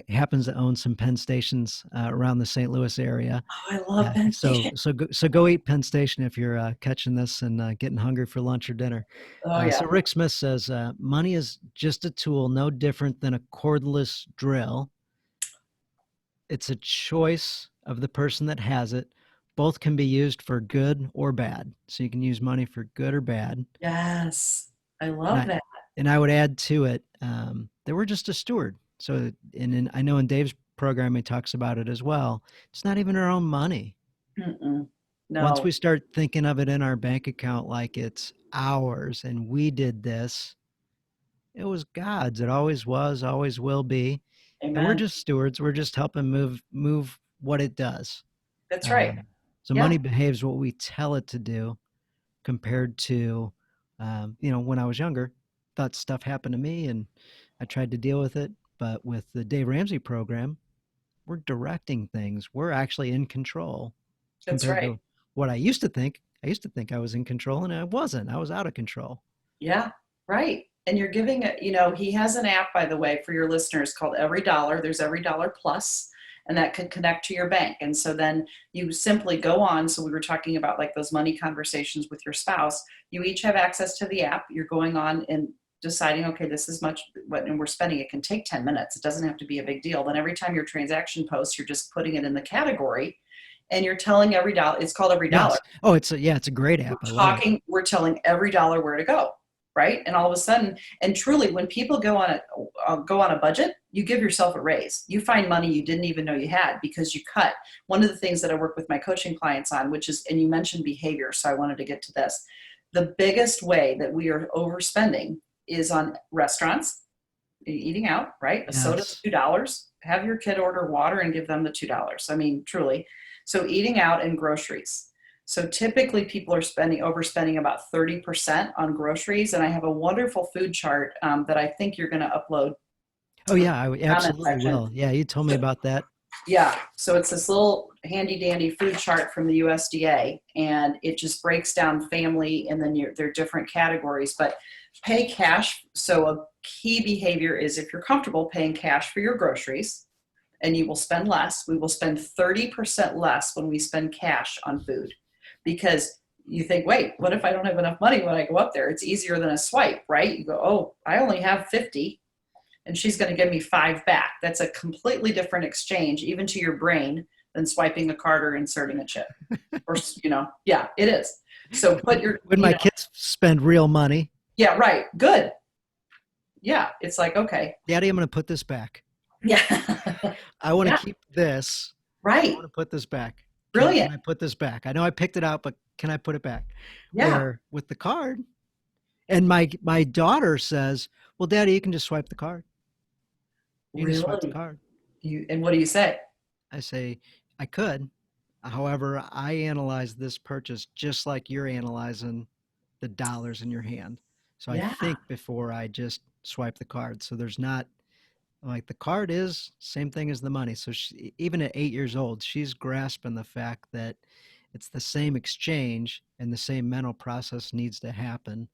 happens to own some Penn stations around the St. Louis area. Oh, I love Penn Station. So go eat Penn Station if you're catching this and getting hungry for lunch or dinner. Oh, yeah. So Rick Smith says money is just a tool, no different than a cordless drill. It's a choice of the person that has it. Both can be used for good or bad. So you can use money for good or bad. Yes. I And love I that. and I would add to it that we're just a steward. So I know in Dave's program he talks about it as well. It's not even our own money. Mm-mm. Once No. we start thinking of it in our bank account like it's ours and we did this, it was God's. It always was, always will be. And we're Amen. just stewards. We're just helping move what it does. That's right. Um, so Yeah. money behaves what we tell it to do compared to, when I was younger, thought stuff happened to me and I tried to deal with it. But with the Dave Ramsey program, we're directing things. We're actually in control That's compared right. to what I used to think. I used to think I was in control and I wasn't. I was out of control. Yeah. Right. And you're giving it, he has an app, by the way, for your listeners called Every Dollar. There's Every Dollar Plus, and that can connect to your bank. And so then you simply go on. So we were talking about like those money conversations with your spouse. You each have access to the app. You're going on and deciding, okay, this is much what and we're spending. It can take 10 minutes. It doesn't have to be a big deal. Then every time your transaction posts, you're just putting it in the category and you're telling every dollar. It's called Every Dollar. Yes. Oh, it's a great app. I love it. We're telling every dollar where to go, right? And all of a sudden, and truly, when people go on a budget, you give yourself a raise. You find money you didn't even know you had because you cut. One of the things that I work with my coaching clients on, which is, and you mentioned behavior, so I wanted to get to this. The biggest way that we are overspending is on restaurants, eating out, right? A soda's Yes. $2. Have your kid order water and give them the $2. I mean, truly. So eating out and groceries. So typically people are overspending about 30% on groceries. And I have a wonderful food chart that I think you're going to upload Oh in yeah, I the comment absolutely section. will. Yeah, you told me So, about that. yeah. So it's this little handy dandy food chart from the USDA and it just breaks down family and then their different categories, but pay cash. So a key behavior is if you're comfortable paying cash for your groceries and you will spend less, we will spend 30% less when we spend cash on food because you think, wait, what if I don't have enough money when I go up there? It's easier than a swipe, right? You go, oh, I only have 50 and she's going to give me 5 back. That's a completely different exchange, even to your brain, than swiping a card or inserting a chip. Or, yeah, it is. So put your, When my kids spend real money, yeah, right. Good. Yeah. It's like, okay. Daddy, I'm going to put this back. Yeah. I want to Yeah. keep this. I Right. want to put this back. Can Brilliant. I put this back? I know I picked it out, but can I put it back? Yeah. Where with the card, and my daughter says, "Well, Daddy, you can just swipe the card. You can just swipe the Really? card." And what do you say? I say, "I could. However, I analyze this purchase just like you're analyzing the dollars in your hand. So I Yeah. think before I just swipe the card. So there's not like the card is same thing as the money. So even at 8 years old, she's grasping the fact that it's the same exchange and the same mental process needs to happen.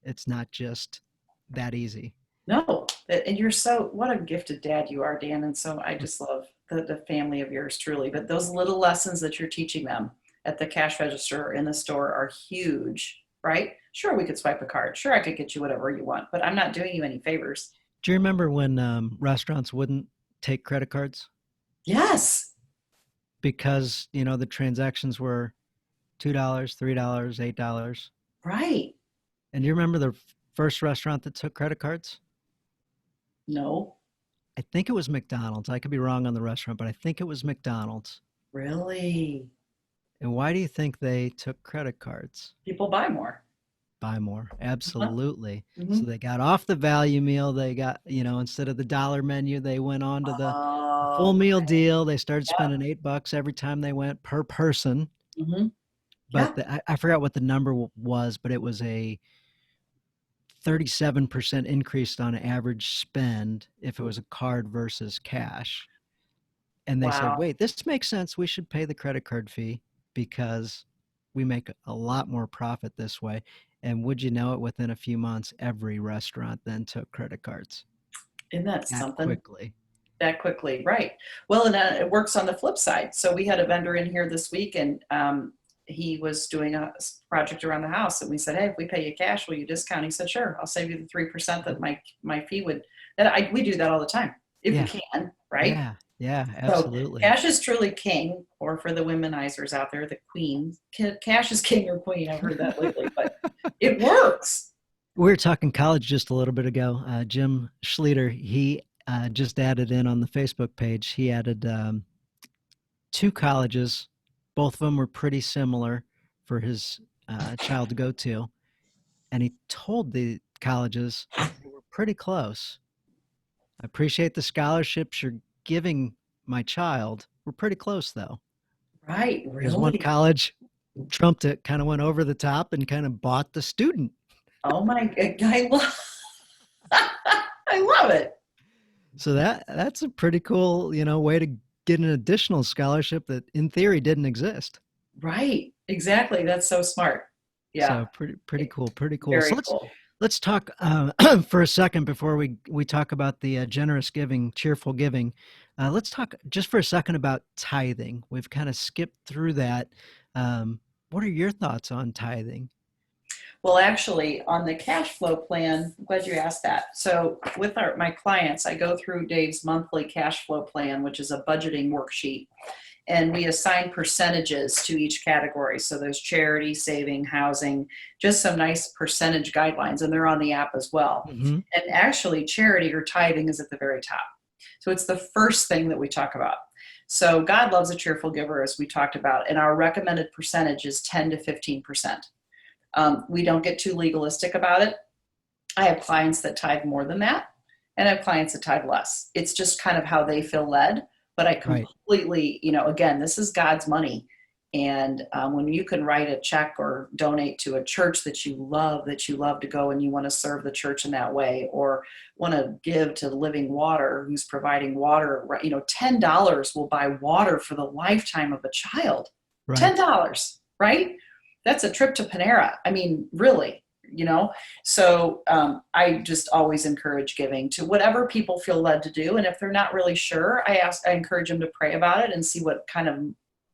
It's not just that easy. No. And you're what a gifted dad you are, Dan. And so I just love the family of yours truly. But those little lessons that you're teaching them at the cash register or in the store are huge, right? Sure, we could swipe a card. Sure, I could get you whatever you want, but I'm not doing you any favors. Do you remember when restaurants wouldn't take credit cards Yes. because the transactions were $2, $3, $8? Right. And do you remember the first restaurant that took credit cards? No. I think it was McDonald's. I could be wrong on the restaurant, but I think it was McDonald's. Really? And why do you think they took credit cards? People buy more. Buy more. Uh-huh. Absolutely. So Mhm. they got off the value meal. They got, instead of the dollar menu, they went on to the full Oh, meal deal. They started yeah. spending $8 every time they went per person. Mhm. but Yeah. I forgot what the number was, but it was a 37% increase on average spend if it was a card versus cash. And they said, Wow. wait, this makes sense. We should pay the credit card fee because we make a lot more profit this way. And would you know it, within a few months, every restaurant then took credit cards Isn't that that something? quickly. That quickly, right? Well, and it works on the flip side. So we had a vendor in here this week, and he was doing a project around the house, and we said, "Hey, if we pay you cash, will you discount?" He said, "Sure, I'll save you the 3% that my fee would." We do that all the time if we Yeah. can, right? Yeah. Yeah. So Absolutely. cash is truly king, or for the womenizers out there, the queen. Cash is king or queen. I've heard that lately, but it works. We were talking college just a little bit ago. Jim Schleter, he just added in on the Facebook page. He added two colleges. Both of them were pretty similar for his child to go to. And he told the colleges they were pretty close. I appreciate the scholarships you're giving my child. We're pretty close, though. Right? There's one Really? college trumped it, kind of went over the top and kind of bought the student. Oh my! I love. I love it. So that's a pretty cool, way to get an additional scholarship that in theory didn't exist. Right. Exactly. That's so smart. Yeah. So pretty cool, pretty cool. So Very cool. let's talk for a second before we talk about the generous giving, cheerful giving. Let's talk just for a second about tithing. We've kind of skipped through that. What are your thoughts on tithing? Well, actually, on the cash flow plan, I'm glad you asked that. So, with my clients, I go through Dave's monthly cash flow plan, which is a budgeting worksheet, and we assign percentages to each category. So, there's charity, saving, housing, just some nice percentage guidelines, and they're on the app as well. Hmm. And actually, charity or tithing is at the very top. So, it's the first thing that we talk about. So, God loves a cheerful giver, as we talked about, and our recommended percentage is 10 to 15%. We don't get too legalistic about it. I have clients that tithe more than that, and I have clients that tithe less. It's just kind of how they feel led. But I Right. completely, again, this is God's money. And when you can write a check or donate to a church that you love to go and you want to serve the church in that way, or want to give to Living Water, who's providing water, $10 will buy water for the lifetime of a child. Right. $10, right? That's a trip to Panera. I mean, really, So I just always encourage giving to whatever people feel led to do. And if they're not really sure, I encourage them to pray about it and see what kind of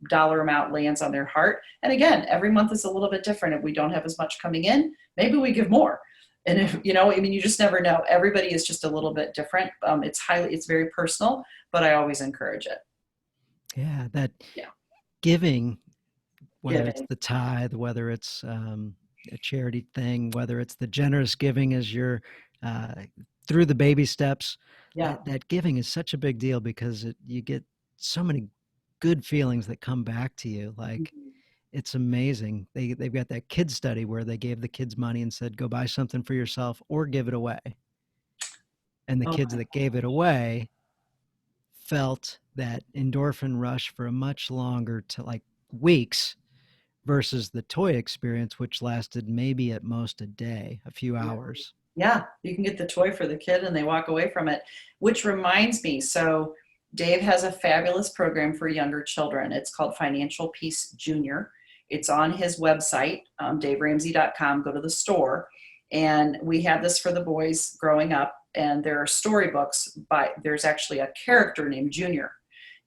dollar amount lands on their heart. And again, every month is a little bit different. If we don't have as much coming in, maybe we give more. And if, you just never know. Everybody is just a little bit different. It's very personal, but I always encourage it. Yeah. That Yeah. giving, whether it's Giving. the tithe, whether it's a charity thing, whether it's the generous giving as you're uh, through the baby steps, Yeah. that giving is such a big deal because you get so many good feelings that come back to you. Like, Mhm. it's amazing. They've got that kid study where they gave the kids money and said, go buy something for yourself or give it away. And the Oh kids my, that gave it away felt that endorphin rush for a much longer, to like weeks, versus the toy experience, which lasted maybe at most a day, a few yeah. hours. Yeah, you can get the toy for the kid and they walk away from it, which reminds me. So, Dave has a fabulous program for younger children. It's called Financial Peace Junior. It's on his website, daveramsey.com. Go to the store. And we had this for the boys growing up. And there are storybooks there's actually a character named Junior.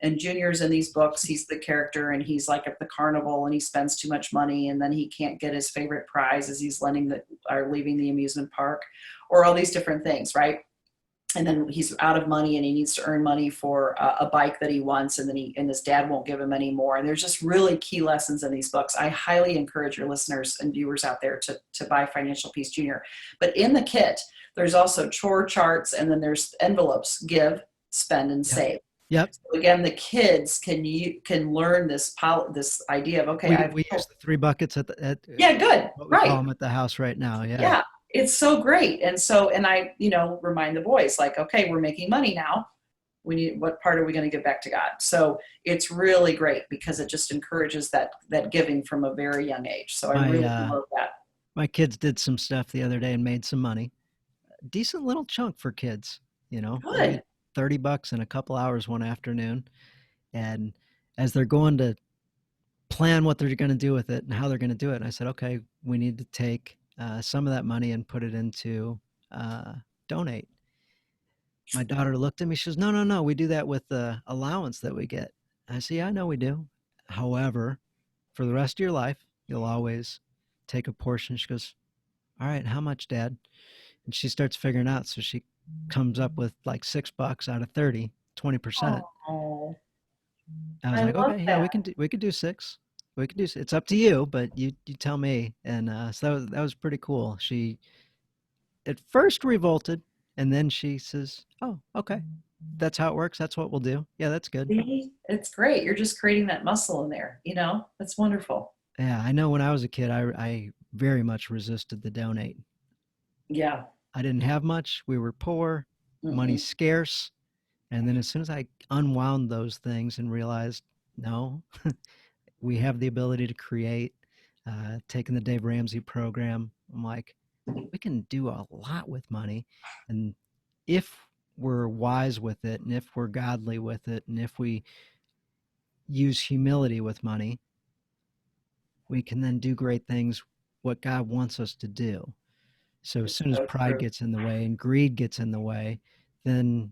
And Junior's in these books. He's the character, and he's like at the carnival, and he spends too much money, and then he can't get his favorite prize as he's leaving the amusement park, or all these different things, right? And then he's out of money, and he needs to earn money for a bike that he wants, and then his dad won't give him any more. And there's just really key lessons in these books. I highly encourage your listeners and viewers out there to buy Financial Peace Junior. But in the kit, there's also chore charts, and then there's envelopes: give, spend, and Yep. save. Yep. So again, the kids can learn this idea of, okay, We use the three buckets at yeah, good, what we call right, them at the house right now. Yeah. yeah, it's so great. And I remind the boys, like, okay, we're making money now. what part are we going to give back to God? So it's really great because it just encourages that giving from a very young age. So I My really love that. my kids did some stuff the other day and made some money. Decent little chunk for kids, They made Good. $30 in a couple hours one afternoon. And as they're going to plan what they're going to do with it and how they're going to do it, and I said, okay, we need to take some of that money and put it into donate. My daughter looked at me. She goes, no, no, no. We do that with the allowance that we get. I said, yeah, I know we do. However, for the rest of your life, you'll always take a portion. She goes, all right, how much, Dad? And she starts figuring out. So she comes up with like $6 out of 30, 20%. Oh, I was I like, love okay, yeah, that. we could do six. We could do. It's up to you, but you tell me. And so that was pretty cool. She at first revolted, and then she says, "Oh, okay, that's how it works. That's what we'll do. Yeah, that's good." See, it's great. You're just creating that muscle in there. That's wonderful. Yeah, I know. When I was a kid, I very much resisted the donate. Yeah. I didn't have much. We were poor, money's Mm-mm. scarce, and then as soon as I unwound those things and realized, no, we have the ability to create. Taking the Dave Ramsey program, I'm like, we can do a lot with money, and if we're wise with it, and if we're godly with it, and if we use humility with money, we can then do great things what God wants us to do. So as It's soon as so pride true. gets in the way and greed gets in the way, then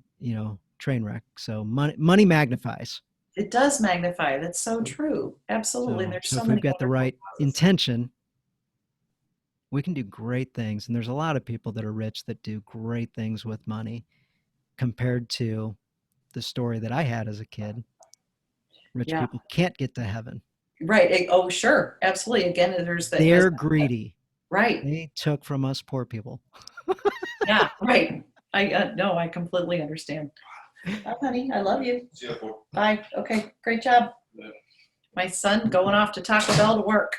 train wreck. So money magnifies. It does magnify. That's so true. Absolutely. And So there's so so if we've many got the wonderful right causes. intention, we can do great things. And there's a lot of people that are rich that do great things with money compared to the story that I had as a kid. Rich Yeah. people can't get to heaven. Right. Oh, sure. Absolutely. Again, there's that. They're greedy. Right. They took from us poor people. Yeah. Right. No, I completely understand. Bye, honey. I love you. Bye. Okay. Great job. My son going off to Taco Bell to work.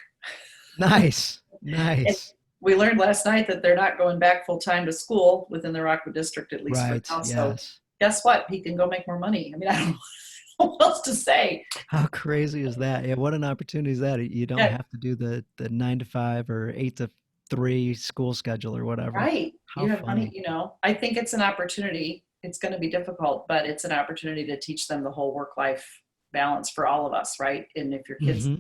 Nice. And Nice. we learned last night that they're not going back full time to school within the Rockwood district, at least for Right. now. So Yes. guess what? He can go make more money. I mean, I don't know what else to say. How crazy is that? Yeah, what an opportunity is that? You don't Yeah, have to do the 9 to 5 or 8 to 3 school schedule or whatever. right. How You have money, funny. I think it's an opportunity. It's going to be difficult, but it's an opportunity to teach them the whole work life balance for all of us, right? And if your kids, Hmm.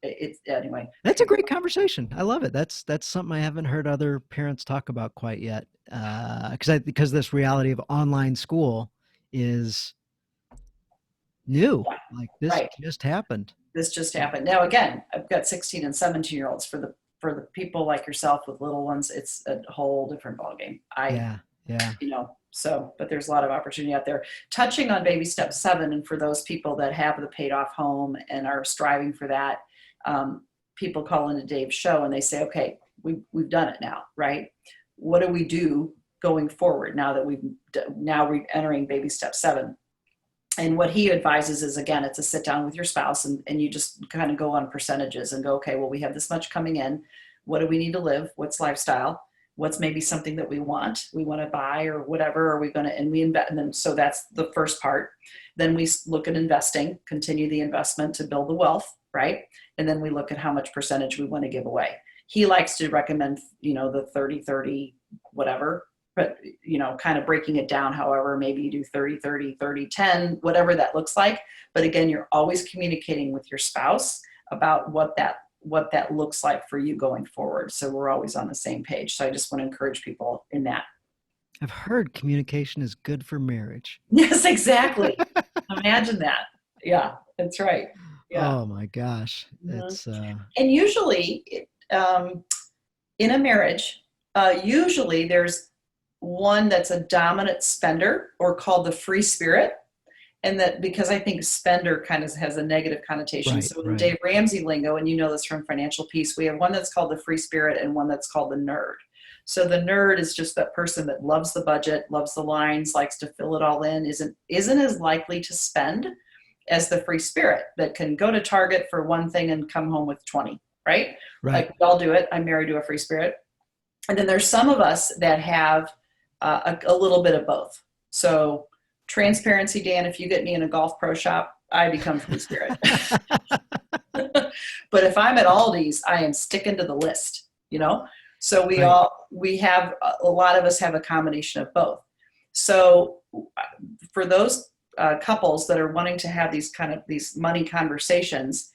it's anyway. That's a great conversation. I love it. That's something I haven't heard other parents talk about quite yet. Because this reality of online school is new. Yeah, Like this right. just happened. This just happened. Now, again, I've got 16 and 17-year-olds. For the people like yourself with little ones, it's a whole different ballgame. Yeah, yeah. But there's a lot of opportunity out there. Touching on baby step 7, and for those people that have the paid off home and are striving for that, people call into Dave's show and they say, okay, we've done it now, right? What do we do going forward now that we're entering baby step 7? And what he advises is, again, it's a sit down with your spouse and you just kind of go on percentages and go, okay, well, we have this much coming in. What do we need to live? What's lifestyle? What's maybe something that we want to buy or whatever? Are we going to, and we invest? And then, so that's the first part. Then we look at investing, continue the investment to build the wealth, right? And then we look at how much percentage we want to give away. He likes to recommend, the 30-30, whatever, but kind of breaking it down. However, maybe you do 30-30, 30-10, whatever that looks like. But again, you're always communicating with your spouse about what that looks like for you going forward. So we're always on the same page. So I just want to encourage people in that. I've heard communication is good for marriage. Yes, exactly. Imagine that. Yeah, that's right. Yeah. Oh my gosh. Mhm. It's And usually, in a marriage, usually there's one that's a dominant spender or called the free spirit. And that, because I think spender kind of has a negative connotation. right, So in right. Dave Ramsey lingo, and you know this from Financial Peace, we have one that's called the free spirit and one that's called the nerd. So the nerd is just that person that loves the budget, loves the lines, likes to fill it all in, isn't as likely to spend as the free spirit that can go to Target for one thing and come home with 20, right? Right. Like we all do it. I'm married to a free spirit. And then there's some of us that have a little bit of both. So Transparency, Dan, if you get me in a golf pro shop, I become free spirit. But if I'm at Aldi's, I am sticking to the list, you know? So Right. we have, a lot of us have a combination of both. So for those couples that are wanting to have these money conversations,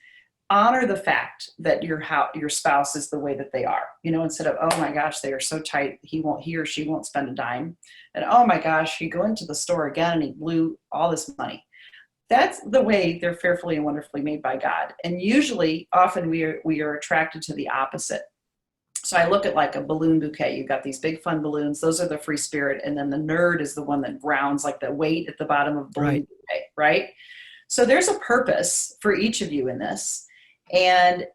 honor the fact that your spouse is the way that they are, instead of, oh my gosh, they are so tight, he or she won't spend a dime, and oh my gosh, he go into the store again and he blew all this money. That's the way they're fearfully and wonderfully made by God. And usually, often we are attracted to the opposite. So I look at like a balloon bouquet. You've got these big fun balloons. Those are the free spirit. And then the nerd is the one that grounds, like the weight at the bottom of balloon Right. bouquet, right? So there's a purpose for each of you in this. And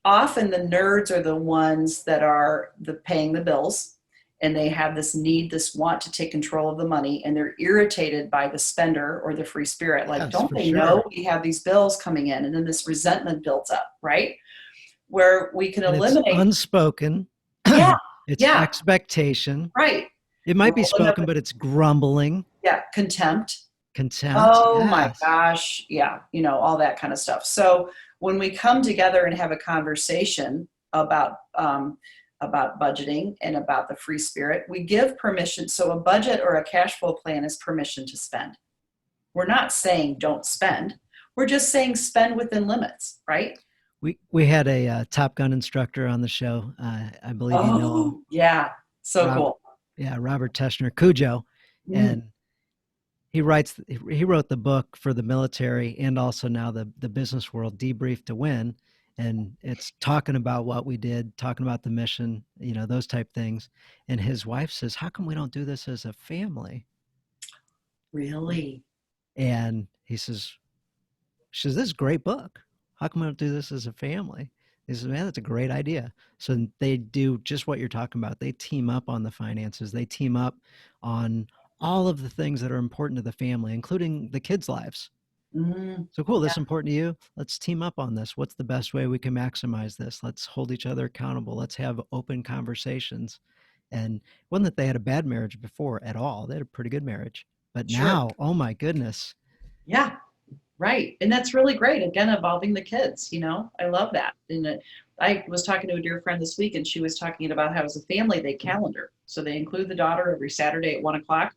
often the nerds are the ones that are paying the bills, and they have this need, this want to take control of the money, and they're irritated by the spender or the free spirit. Like, Yes, don't for they know sure. we have these bills coming in? And then this resentment builds up, right? Where we can And it's eliminate. unspoken. Yeah, It's yeah, expectation. right. It might be Rolling up, spoken, but it's grumbling, yeah, contempt. contempt. Oh my Yes. gosh. Yeah. All that kind of stuff. So when we come together and have a conversation about budgeting and about the free spirit, we give permission. So a budget or a cash flow plan is permission to spend. We're not saying don't spend. We're just saying spend within limits, right? We had a Top Gun instructor on the show. I believe you know him, Oh, yeah. So Rob. cool. Yeah, Robert Teschner Cujo, Mm, and he wrote the book for the military and also now the business world, Debrief to Win, and it's talking about what we did, talking about the mission, those type things. And his wife says, "How come we don't do this as a family?" really? And she says, "This is a great book. How come we don't do this as a family?" He says, "Man, that's a great idea." So they do just what you're talking about. They team up on the finances. They team up on all of the things that are important to the family, including the kids' lives. Mm, So cool. This yeah, is important to you. Let's team up on this. What's the best way we can maximize this? Let's hold each other accountable. Let's have open conversations. And it wasn't that they had a bad marriage before at all. They had a pretty good marriage. But sure. now, oh my goodness. Yeah. Right. And that's really great. Again, involving the kids, I love that. And I was talking to a dear friend this week, and she was talking about how as a family, they calendar. So they include the daughter every Saturday at 1 o'clock,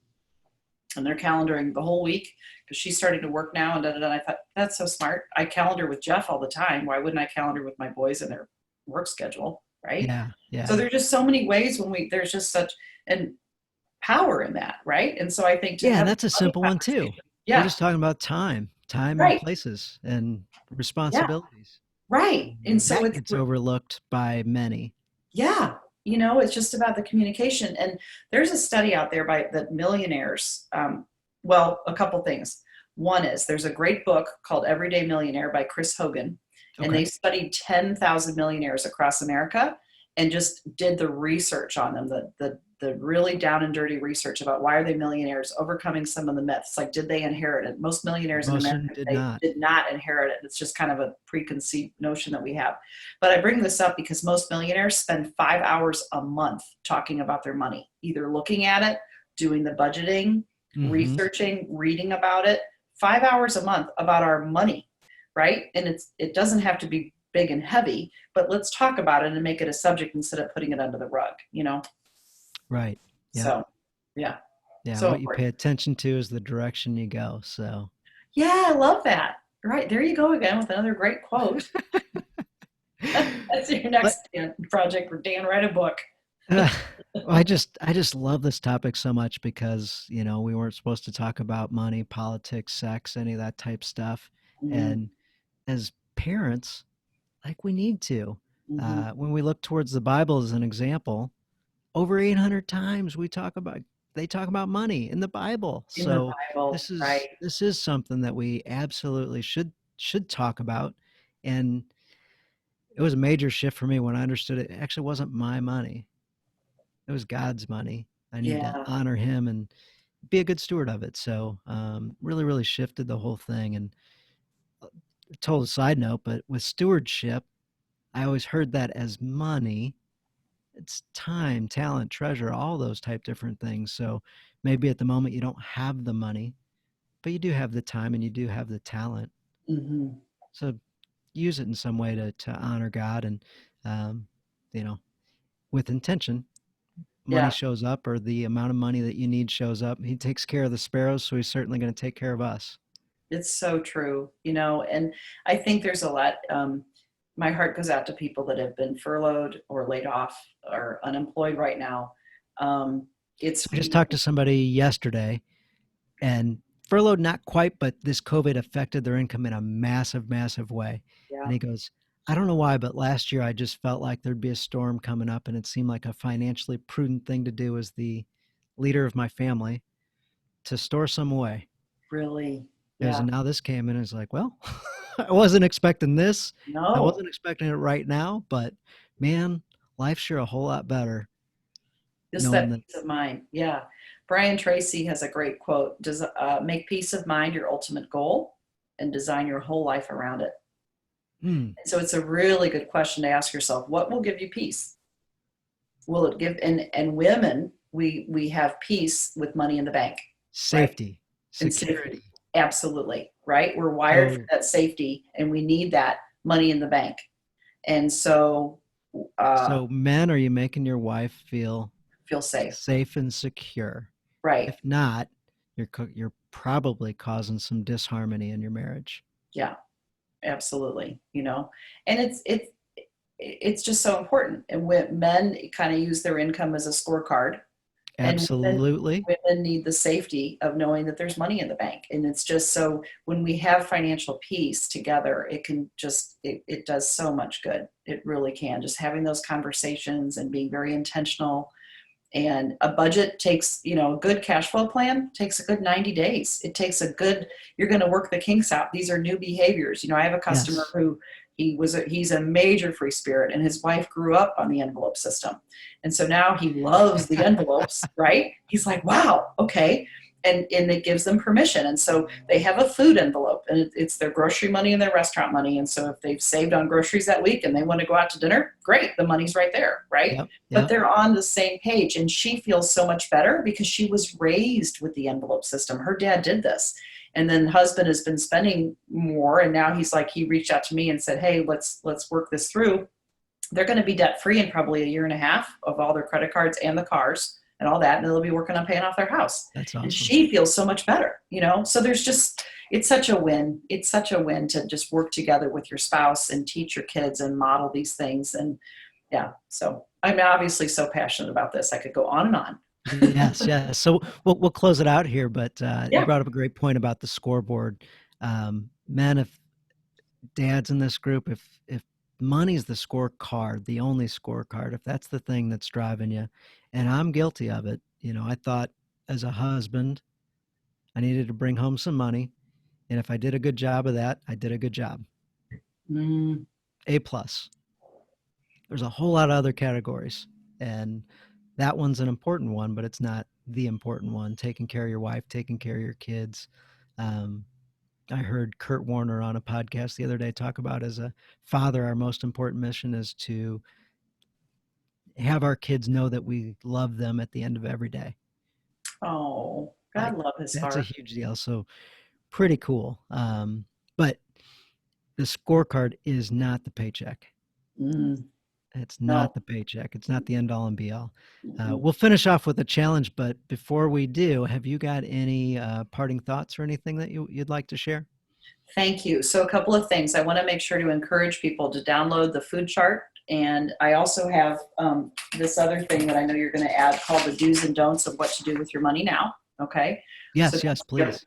and they're calendaring the whole week because she's starting to work now. And, da, da, da. And I thought, that's so smart. I calendar with Jeff all the time. Why wouldn't I calendar with my boys and their work schedule? Right. Yeah. So Yeah. there's just so many ways there's just such and power in that. Right. And so I think to Yeah, and have that's a money simple one too. conversation. We're Yeah. just talking about time and Right. places and Yeah. responsibilities. Right. And so That it's, gets overlooked by many. yeah, it's just about the communication. And there's a study out there by the millionaires. Well, a couple things. One is there's a great book called Everyday Millionaire by Chris Hogan, and Okay. they studied 10,000 millionaires across America and just did the research on them, the really down and dirty research about why are they millionaires, overcoming some of the myths. Like, did they inherit it? Most millionaires in Most of America, them did they not. did not inherit it. It's just kind of a preconceived notion that we have. But I bring this up because most millionaires spend 5 hours a month talking about their money, either looking at it, doing the budgeting, Hmm. researching, reading about it. 5 hours a month about our money, right? And it doesn't have to be big and heavy, but let's talk about it and make it a subject instead of putting it under the rug. Right. Yep. So, yeah, Yeah. so What you important. pay attention to is the direction you go. So Yeah, I love that. Right, there you go again with another great quote. That's your but next project for Dan. Write a book. well, I just love this topic so much because, we weren't supposed to talk about money, politics, sex, any of that type stuff. Mm-hmm. And as parents, like we need to. Mm-hmm. When we look towards the Bible as an example, over 800 times they talk about money in the Bible. In the So Bible, this right? is this is something that we absolutely should talk about. And it was a major shift for me when I understood it actually wasn't my money. It was God's money. I need to Yeah. honor him and be a good steward of it. So really, really shifted the whole thing. And total side note, but with stewardship, I always heard that as money. It's time, talent, treasure, all those type different things. So maybe at the moment you don't have the money, but you do have the time and you do have the talent. Hmm. So use it in some way to honor God and, um, you know, with intention. Money Yeah, shows up, or the amount of money that you need shows up. He takes care of the sparrows, so he's certainly going to take care of us. it's so true, and I think there's a lot. My heart goes out to people that have been furloughed or laid off or unemployed right now. Um, So it's I just talked to somebody yesterday, and furloughed not quite, but this COVID affected their income in a massive, massive way. yeah, And he goes, I don't know why, but last year I just felt like there'd be a storm coming up, and it seemed like a financially prudent thing to do as the leader of my family to store some away. really, Because yeah, now this came in and it's like, well, I wasn't expecting this. I no, wasn't expecting it right now, but man, life's sure a whole lot better just knowing that that. peace of mind. Yeah, Brian Tracy has a great quote: "Does make peace of mind your ultimate goal, and design your whole life around it." Hmm, So it's a really good question to ask yourself: what will give you peace? Will it give? And women, we have peace with money in the bank, right? safety, And safety. security. Absolutely, right? We're wired for So, that safety, and we need that money in the bank. And so, uh, so men, are you making your wife feel feel safe, safe and secure? right? If not, you're probably causing some disharmony in your marriage. Yeah, absolutely. And it's just so important. And when men kind of use their income as a scorecard, and Absolutely. women need the safety of knowing that there's money in the bank. And it's just so when we have financial peace together, it can just it does so much good. It really can. Just having those conversations and being very intentional. And a budget takes, a good cash flow plan takes a good 90 days. It takes a good, you're going to work the kinks out. These are new behaviors. I have a customer Yes. who he's a major free spirit, and his wife grew up on the envelope system. And so now he loves the envelopes, right? He's like, wow, okay. And it gives them permission. And so they have a food envelope, and it's their grocery money and their restaurant money. And so if they've saved on groceries that week and they want to go out to dinner, great, the money's right there, right? Yep. But Yep. they're on the same page, and she feels so much better because she was raised with the envelope system. Her dad did this, and then husband has been spending more, and now he reached out to me and said, hey, let's work this through. They're going to be debt free in probably a year and a half of all their credit cards and the cars and all that, and they'll be working on paying off their house. That's And awesome. she feels so much better. So there's just, it's such a win. It's such a win to just work together with your spouse and teach your kids and model these things. And yeah, so I'm obviously so passionate about this. I could go on and on. Yes, yes. So we'll close it out here, but you Yeah. brought up a great point about the scoreboard. Men, if dads in this group, if money's the scorecard, the only scorecard, if that's the thing that's driving you, and I'm guilty of it, I thought as a husband I needed to bring home some money, and if I did a good job of that, I did a good job. Mm, A plus. There's a whole lot of other categories, and that one's an important one, but it's not the important one. Taking care of your wife, taking care of your kids. Um, I heard Kurt Warner on a podcast the other day talk about, as a father, our most important mission is to have our kids know that we love them at the end of every day. oh, Like, God love his that's a heart. huge deal. So pretty cool. But the scorecard is not the paycheck. Mm, It's no. not the paycheck. It's not the end all and be all. Mm-mm. We'll finish off with a challenge, but before we do, have you got any parting thoughts or anything that you'd like to share? Thank you. So a couple of things. I want to make sure to encourage people to download the food chart. And I also have this other thing that I know you're going to add called the do's and don'ts of what to do with your money now. Okay. So Yes, yes, please.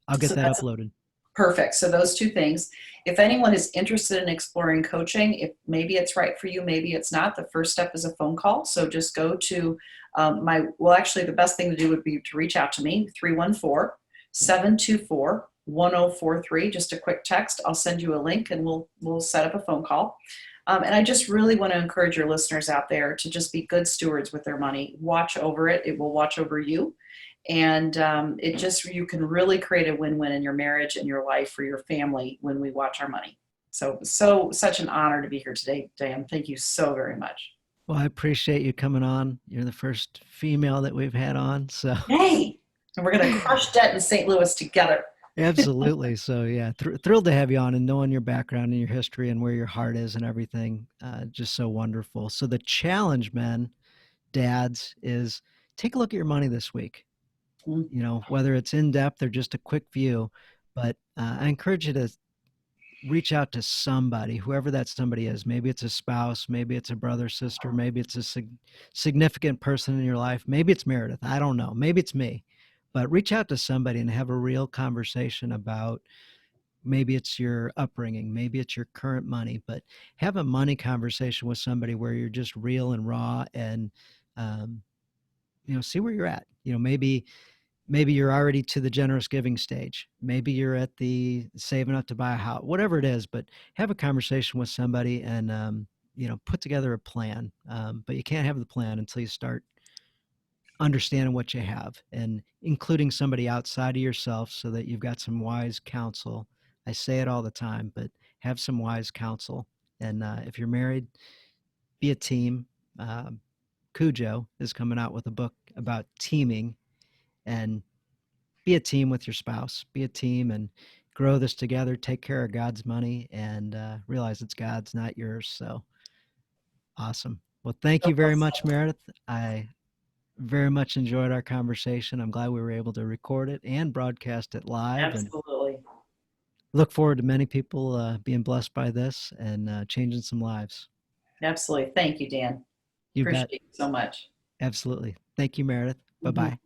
I'll get so that that's uploaded. perfect. So those two things. If anyone is interested in exploring coaching, if maybe it's right for you, maybe it's not, the first step is a phone call. So just go to actually the best thing to do would be to reach out to me, 314-724-1043. Just a quick text. I'll send you a link and we'll set up a phone call. And I just really want to encourage your listeners out there to just be good stewards with their money. Watch over it. It will watch over you. And you can really create a win-win in your marriage and your life for your family when we watch our money. So such an honor to be here today, Dan. Thank you so very much. Well, I appreciate you coming on. You're the first female that we've had on, so Yay! And we're going to crush debt in St. Louis together. Absolutely. So yeah, thrilled to have you on and knowing your background and your history and where your heart is and everything. Just so wonderful. So the challenge, men, dads, is take a look at your money this week. Mm. You know, whether it's in depth or just a quick view, but I encourage you to reach out to somebody, whoever that somebody is. Maybe it's a spouse, maybe it's a brother, sister, maybe it's a significant person in your life. Maybe it's Meredith. I don't know. Maybe it's me. But reach out to somebody and have a real conversation about maybe it's your upbringing, maybe it's your current money, but have a money conversation with somebody where you're just real and raw and, um, see where you're at. Maybe you're already to the generous giving stage. Maybe you're at the saving up to buy a house, whatever it is, but have a conversation with somebody and, put together a plan. But you can't have the plan until you start understanding what you have and including somebody outside of yourself so that you've got some wise counsel. I say it all the time, but have some wise counsel. And if you're married, be a team. Uh, Cujo is coming out with a book about teaming, and be a team with your spouse. Be a team and grow this together. Take care of God's money and realize it's God's, not yours. So awesome. Well, thank So you well very much, said. Meredith. I very much enjoyed our conversation. I'm glad we were able to record it and broadcast it live, and Absolutely. look forward to many people being blessed by this and changing some lives. Absolutely. Thank you, Dan. You bet. Appreciate you so much. Absolutely. Thank you, Meredith. Bye Mhm. bye.